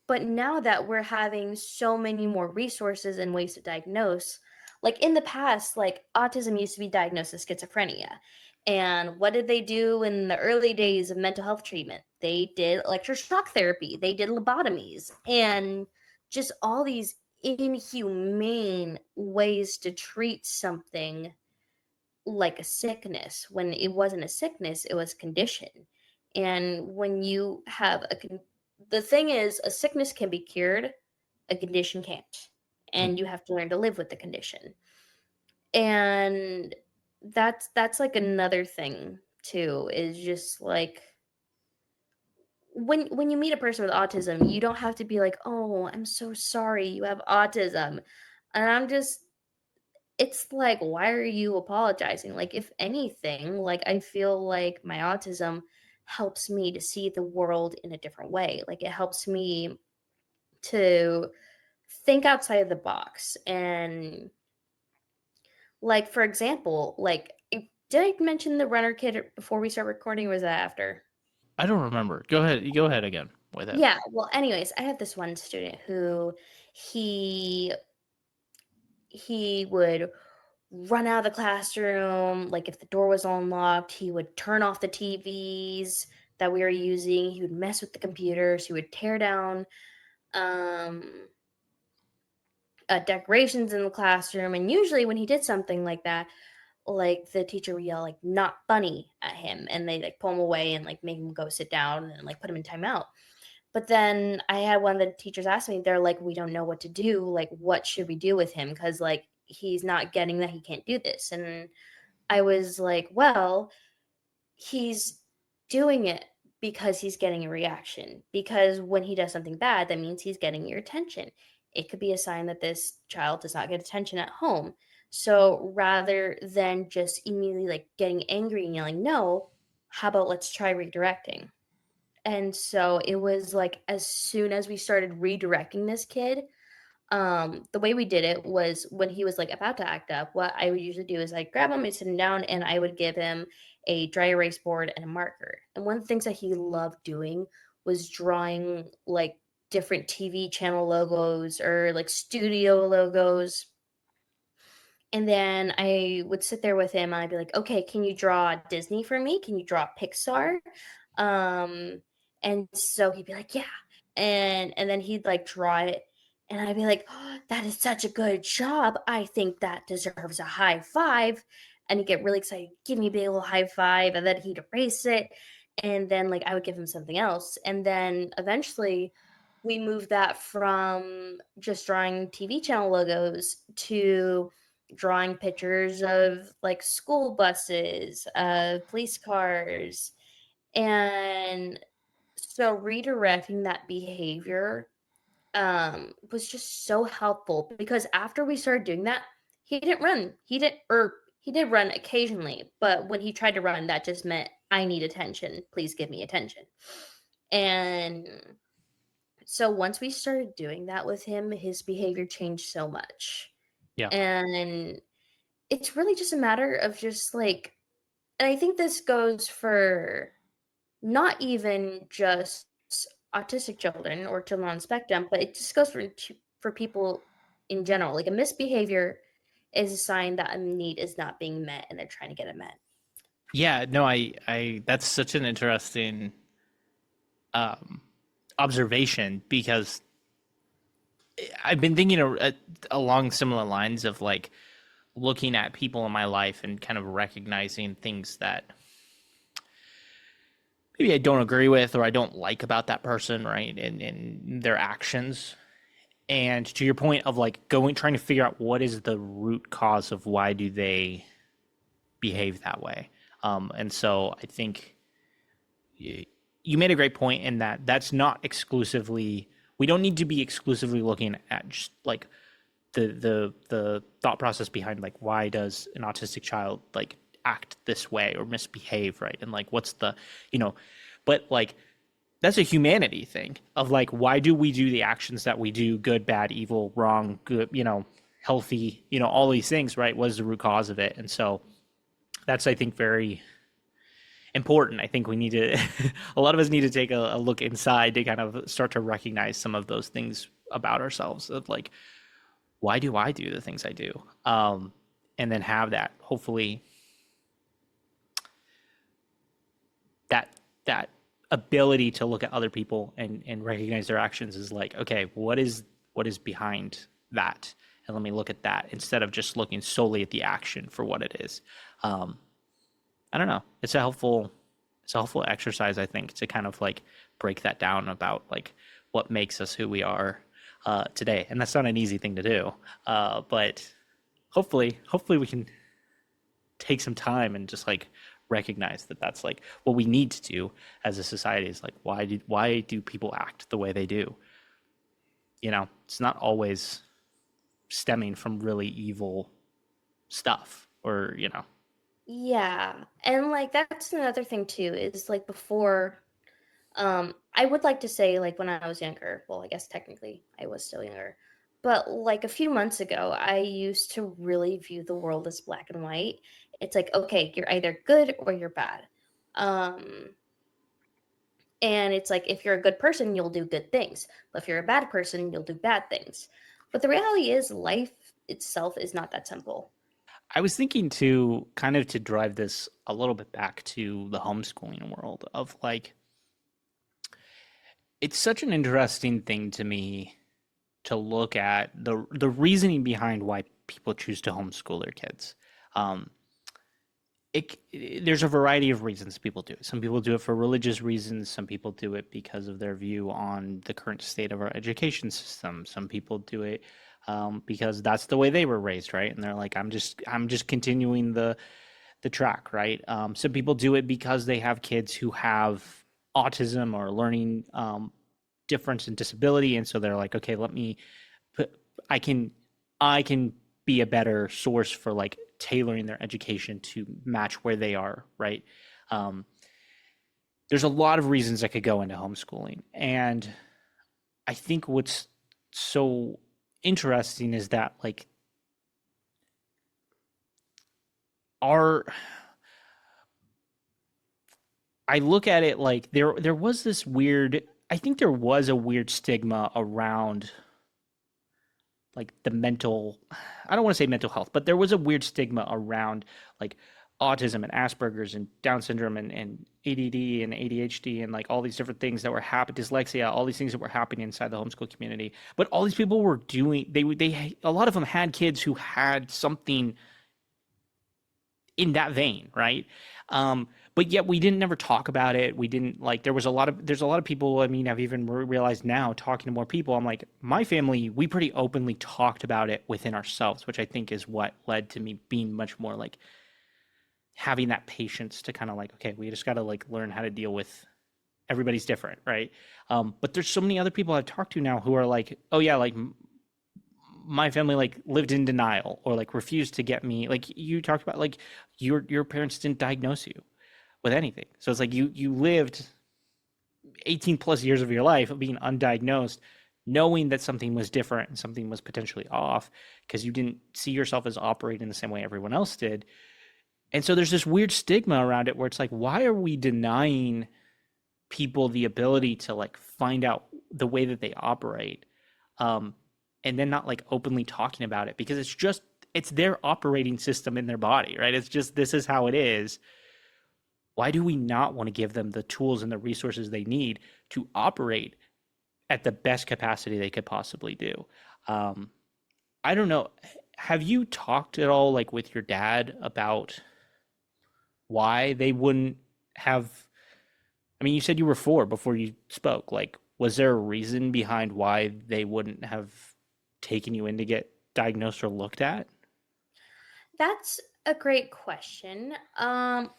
But now that we're having so many more resources and ways to diagnose, like in the past, like autism used to be diagnosed as schizophrenia. And what did they do in the early days of mental health treatment? They did electroshock therapy, they did lobotomies, and just all these inhumane ways to treat something like a sickness when it wasn't a sickness, it was condition. And when you have the thing is, a sickness can be cured, a condition can't. mm, And you have to learn to live with the condition. And that's like another thing too, is just like when you meet a person with autism, you don't have to be like, "Oh, I'm so sorry you have autism." And it's like, why are you apologizing? Like, if anything, like, I feel like my autism helps me to see the world in a different way. Like, it helps me to think outside of the box. And, like, for example, like, did I mention the runner kid before we start recording, or was that after? I don't remember. Go ahead. You go ahead again with it. Yeah. Well, anyways, I have this one student who he he would run out of the classroom. Like if the door was unlocked, he would turn off the TVs that we were using. He would mess with the computers. He would tear down um, decorations in the classroom. And usually, when he did something like that, like the teacher would yell like "not funny" at him, and they like pull him away and like make him go sit down and like put him in timeout. But then I had one of the teachers ask me, they're like, "We don't know what to do. Like, what should we do with him? Because like he's not getting that he can't do this." And I was like, well, he's doing it because he's getting a reaction. Because when he does something bad, that means he's getting your attention. It could be a sign that this child does not get attention at home. So rather than just immediately like getting angry and yelling no, how about let's try redirecting? And so it was like as soon as we started redirecting this kid, the way we did it was when he was like about to act up, what I would usually do is I'd grab him and sit him down and I would give him a dry erase board and a marker. And one of the things that he loved doing was drawing like different TV channel logos or like studio logos. And then I would sit there with him and I'd be like, "Okay, can you draw Disney for me? Can you draw Pixar?" Um, and so he'd be like, "Yeah." And then he'd like draw it and I'd be like, "Oh, that is such a good job. I think that deserves a high five." And he'd get really excited, give me a big old high five, and then he'd erase it. And then like I would give him something else. And then eventually we moved that from just drawing TV channel logos to drawing pictures of like school buses, police cars, and so redirecting that behavior was just so helpful because after we started doing that, he didn't run. He did run occasionally, but when he tried to run, that just meant I need attention. Please give me attention. And so once we started doing that with him, his behavior changed so much. Yeah. And it's really just a matter of just like, and I think this goes for not even just autistic children or children on the spectrum, but it just goes for people in general. Like a misbehavior is a sign that a need is not being met and they're trying to get it met. Yeah, no, that's such an interesting um, observation because I've been thinking along similar lines of like looking at people in my life and kind of recognizing things that maybe I don't agree with or I don't like about that person, right? And their actions. And to your point of like trying to figure out what is the root cause of why do they behave that way. And so I think you made a great point in that that's not exclusively, we don't need to be exclusively looking at just like the thought process behind like why does an autistic child like act this way or misbehave, right? And like what's the, you know, but like that's a humanity thing of like why do we do the actions that we do, good, bad, evil, wrong, good, healthy, all these things, right? What is the root cause of it? And so that's, I think, very important. I think we need to a lot of us need to take a look inside to kind of start to recognize some of those things about ourselves of like why do I do the things I do? And then have that hopefully that ability to look at other people and recognize their actions is like, okay, what is behind that? And let me look at that instead of just looking solely at the action for what it is. I don't know. It's a helpful exercise, I think, to kind of like break that down about like what makes us who we are today. And that's not an easy thing to do. But hopefully we can take some time and just like recognize that that's like what we need to do as a society is like why do people act the way they do? It's not always stemming from really evil stuff or Yeah. And like that's another thing too, is like before I would like to say like when I was younger, well, I guess technically I was still younger, but like a few months ago, I used to really view the world as black and white. It's like, okay, you're either good or you're bad. Um, and it's like if you're a good person, you'll do good things. But if you're a bad person, you'll do bad things. But the reality is life itself is not that simple. I was thinking to kind of to drive this a little bit back to the homeschooling world of like it's such an interesting thing to me to look at the reasoning behind why people choose to homeschool their kids. Um, there's a variety of reasons people do it. Some people do it for religious reasons. Some people do it because of their view on the current state of our education system. Some people do it because that's the way they were raised, right? And they're like, I'm just continuing the track, right? Some people do it because they have kids who have autism or learning difference and disability, and so they're like, okay, let me put, I can be a better source for like tailoring their education to match where they are, right? Um, there's a lot of reasons that could go into homeschooling, and I think what's so interesting is that like our I look at it like there was this weird I think there was a weird stigma around like the mental, I don't want to say mental health, but there was a weird stigma around like autism and Asperger's and Down syndrome and ADD and ADHD and like all these different things that were happening, dyslexia, all these things that were happening inside the homeschool community. But all these people were doing, a lot of them had kids who had something in that vein, right? But yet we didn't never talk about it. We didn't like, there's a lot of people, I mean, I've even realized now talking to more people, I'm like, my family, we pretty openly talked about it within ourselves, which I think is what led to me being much more like having that patience to kind of like, okay, we just got to like learn how to deal with everybody's different, right? But there's so many other people I've talked to now who are like, oh yeah, like my family like lived in denial or like refused to get me, like you talked about, like your parents didn't diagnose you with anything, so it's like you lived 18 plus years of your life of being undiagnosed, knowing that something was different and something was potentially off because you didn't see yourself as operating the same way everyone else did. And so there's this weird stigma around it where it's like, why are we denying people the ability to like find out the way that they operate, um, and then not like openly talking about it because it's their operating system in their body, right? It's just, this is how it is. Why do we not want to give them the tools and the resources they need to operate at the best capacity they could possibly do? um, I don't know, have you talked at all like with your dad about why they wouldn't have, I mean, you said you were 4 before you spoke. Like, was there a reason behind why they wouldn't have taken you in to get diagnosed or looked at? That's a great question.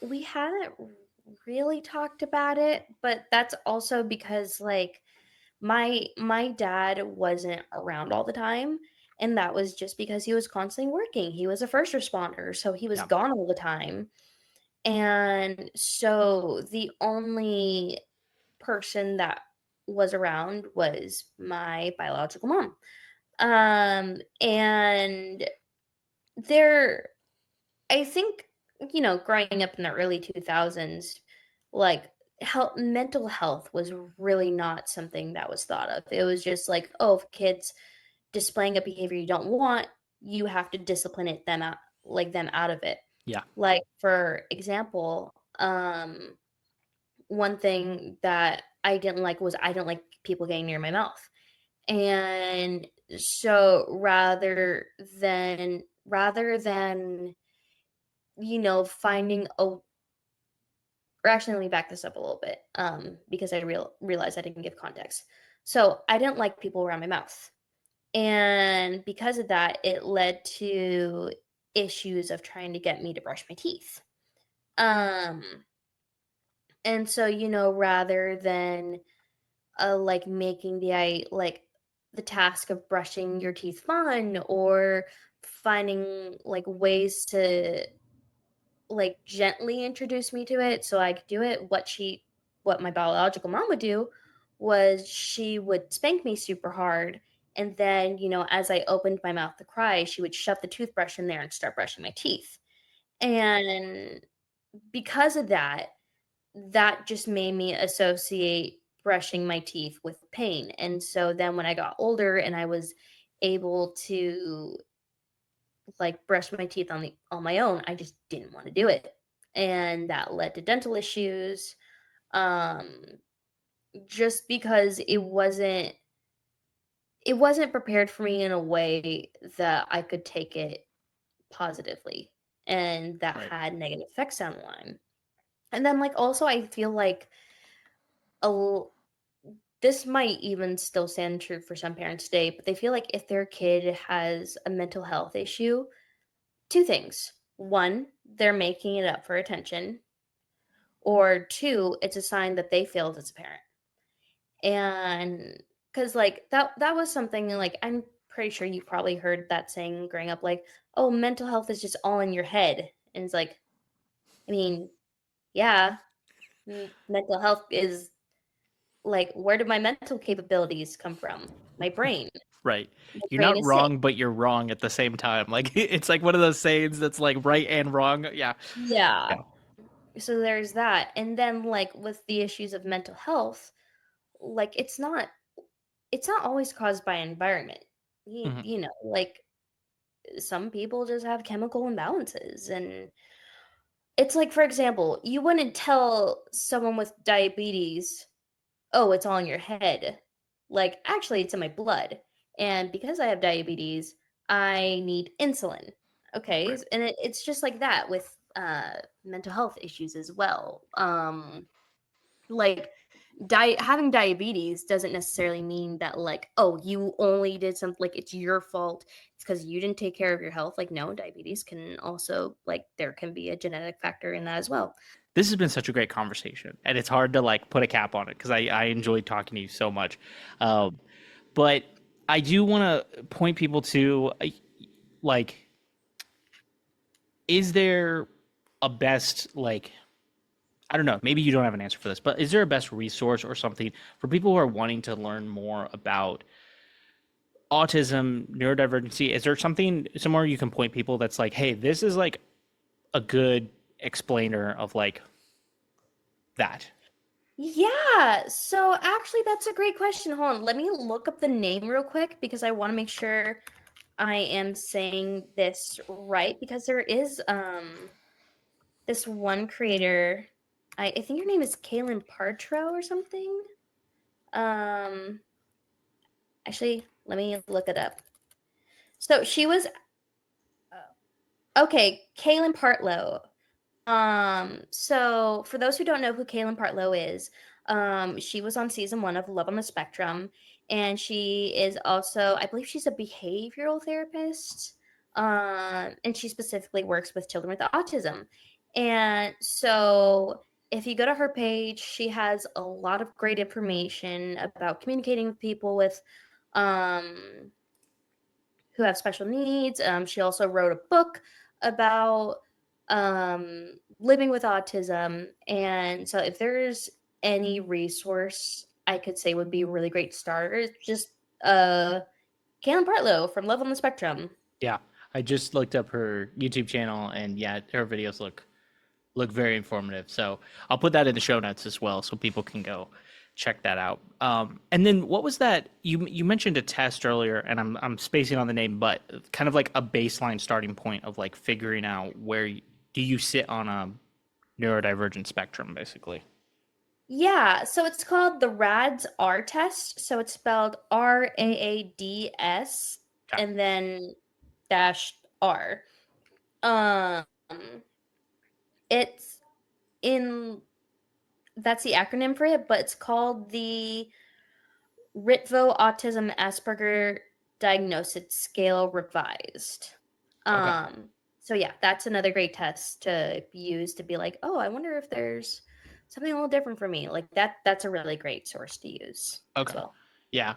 We haven't really talked about it, but that's also because like my dad wasn't around all the time, and that was just because he was constantly working. He was a first responder, so he was Yeah. gone all the time. And so the only person that was around was my biological mom. And there I think, growing up in the early 2000s, like mental health was really not something that was thought of. It was just like, oh, if kids displaying a behavior you don't want, you have to discipline them out of it. Yeah. Like for example, one thing that I didn't like was I didn't like people getting near my mouth. And so rather than finding a or actually let me back this up a little bit, because I realized I didn't give context. So I didn't like people around my mouth. And because of that, it led to issues of trying to get me to brush my teeth. Um, and so, rather than like making the task of brushing your teeth fun, or finding like ways to like gently introduce me to it so I could do it, what my biological mom would do was she would spank me super hard, and then, as I opened my mouth to cry, she would shove the toothbrush in there and start brushing my teeth. And because of that, that just made me associate brushing my teeth with pain. And so then when I got older and I was able to like brush my teeth on my own, I just didn't want to do it. And that led to dental issues, um just because it wasn't prepared for me in a way that I could take it positively, and that Right. had negative effects down the line. And then like also I feel like a l- this might even still stand true for some parents today, but they feel like if their kid has a mental health issue, two things. One, they're making it up for attention, or two, it's a sign that they failed as a parent. And because like that was something like I'm pretty sure you probably heard that saying growing up, like, oh, mental health is just all in your head. And it's like, I mean, yeah, mental health is like, where do my mental capabilities come from? My brain. Right. My You're brain not is sick. wrong, but you're wrong at the same time. Like it's like one of those sayings that's like right and wrong. Yeah. Yeah. Yeah. So there's that. And then like with the issues of mental health, like it's not always caused by environment. Mhm. Like some people just have chemical imbalances. And it's like, for example, you wouldn't tell someone with diabetes, oh, it's all in your head. Like, actually, it's in my blood. And because I have diabetes, I need insulin. Okay. Right. And it's just like that with mental health issues as well. Like, having diabetes doesn't necessarily mean that, like, oh, you only did something, like it's your fault. It's because you didn't take care of your health. Like, no, diabetes can also, like, there can be a genetic factor in that as well. This has been such a great conversation, and it's hard to like put a cap on it because I enjoyed talking to you so much. Um, but I do want to point people to like, is there a best like I don't know, maybe you don't have an answer for this, but is there a best resource or something for people who are wanting to learn more about autism, neurodivergency? Is there something somewhere you can point people that's like, hey, this is like a good explainer of like that? Yeah. So actually, that's a great question. Hold on. Let me look up the name real quick because I want to make sure I am saying this right, because there is this one creator. I think her name is Kaylin Partro or something. Um Actually, let me look it up. So she was okay, Kaylin Partlow. So for those who don't know who Kaylin Partlow is, she was on season 1 of Love on the Spectrum, and she is also, I believe she's a behavioral therapist. And she specifically works with children with autism. And so if you go to her page, she has a lot of great information about communicating with people with um who have special needs. She also wrote a book about living with autism. And so, if there's any resource I could say would be a really great starter, it's just Caitlin Partlow from Love on the Spectrum. Yeah, I just looked up her YouTube channel, and yeah, her videos look very informative. So I'll put that in the show notes as well, so people can go check that out. And then what was that you mentioned a test earlier, and I'm spacing on the name, but kind of like a baseline starting point of like figuring out do you sit on a neurodivergent spectrum, basically. Yeah, so it's called the RADS R test. So it's spelled RAADS Okay. and then dash R. Um, it's in That's the acronym for it, but it's called the Ritvo Autism Asperger Diagnosis Scale Revised. Okay. Um, so yeah, that's another great test to use to be like, oh, I wonder if there's something a little different for me. Like that's a really great source to use as Okay. well. Yeah.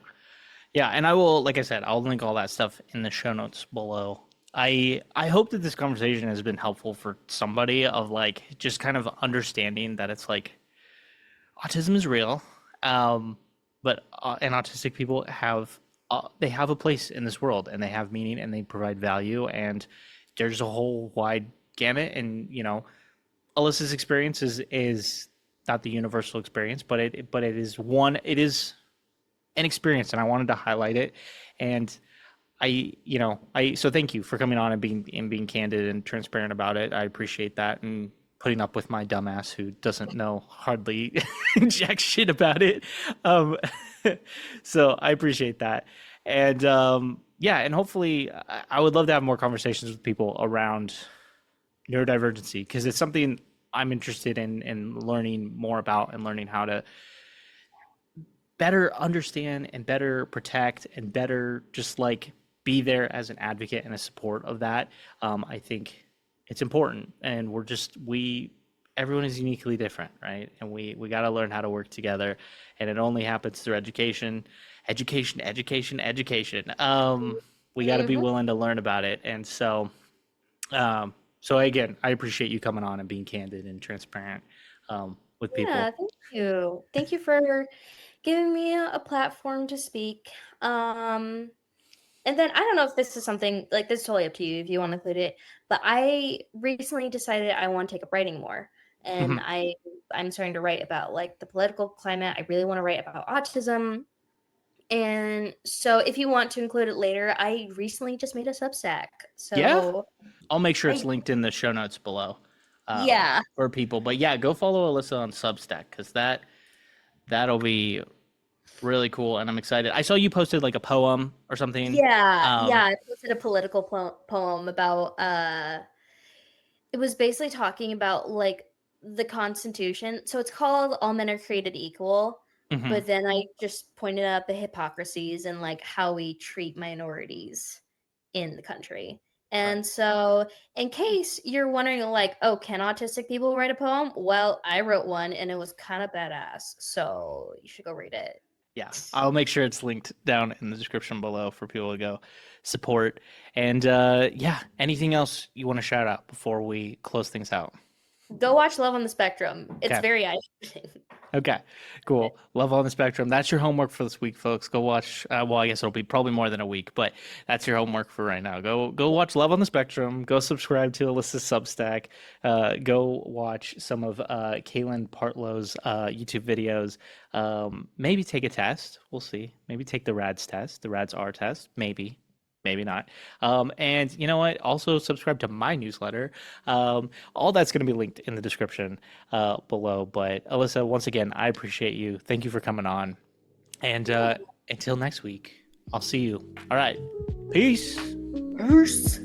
Yeah, and I will, like I said, I'll link all that stuff in the show notes below. I hope that this conversation has been helpful for somebody of like just kind of understanding that it's like autism is real, um, but and autistic people have they have a place in this world and they have meaning and they provide value and there's a whole wide gamut and Alyssa's experience is not the universal experience, but it is an experience and I wanted to highlight it and so thank you for coming on and being candid and transparent about it. I appreciate that and putting up with my dumbass who doesn't know hardly jack shit about it. Um, so I appreciate that. And yeah, and hopefully I would love to have more conversations with people around neurodivergency because it's something I'm interested in learning more about and learning how to better understand and better protect and better just like be there as an advocate and a support of that. I think it's important, and everyone is uniquely different, right? And we got to learn how to work together, and it only happens through education, education, education, education. We got to be Hmm. willing to learn about it, and so again, I appreciate you coming on and being candid and transparent with people. Yeah, thank you. Thank you for giving me a platform to speak. Um, And then I don't know if this is something, like, this is totally up to you if you want to include it, but I recently decided I want to take up writing more. And I'm starting to write about like the political climate. I really want to write about autism. And so if you want to include it later, I recently just made a Substack. Yeah, So I'll make sure it's I linked in the show notes below yeah. for people. But yeah, go follow Alyssa on Substack because that'll be really cool, and I'm excited. I saw you posted like a poem or something. Yeah, Um, yeah, I posted a political poem about it was basically talking about like the Constitution. So it's called All Men Are Created Equal, mhm, but then I just pointed out the hypocrisies and like how we treat minorities in the country. right. And so, in case you're wondering, like, oh, can autistic people write a poem? Well, I wrote one and it was kind of badass. So you should go read it. Yeah, I'll make sure it's linked down in the description below for people to go support. And yeah, anything else you want to shout out before we close things out? Go watch Love on the Spectrum. It's Okay. very eye-opening. Okay, cool. Love on the Spectrum. That's your homework for this week, folks. Go watch. Well, I guess it'll be probably more than a week, but that's your homework for right now. Go watch Love on the Spectrum. Go subscribe to Alyssa's Substack. Go watch some of Kaylin Partlow's YouTube videos. Maybe take a test. We'll see. Maybe take the RADS test, the RADS R test. Maybe not. And you know what? Also subscribe to my newsletter. All that's going to be linked in the description below. But Alyssa, once again, I appreciate you. Thank you for coming on. And until next week, I'll see you. All right. Peace. Peace.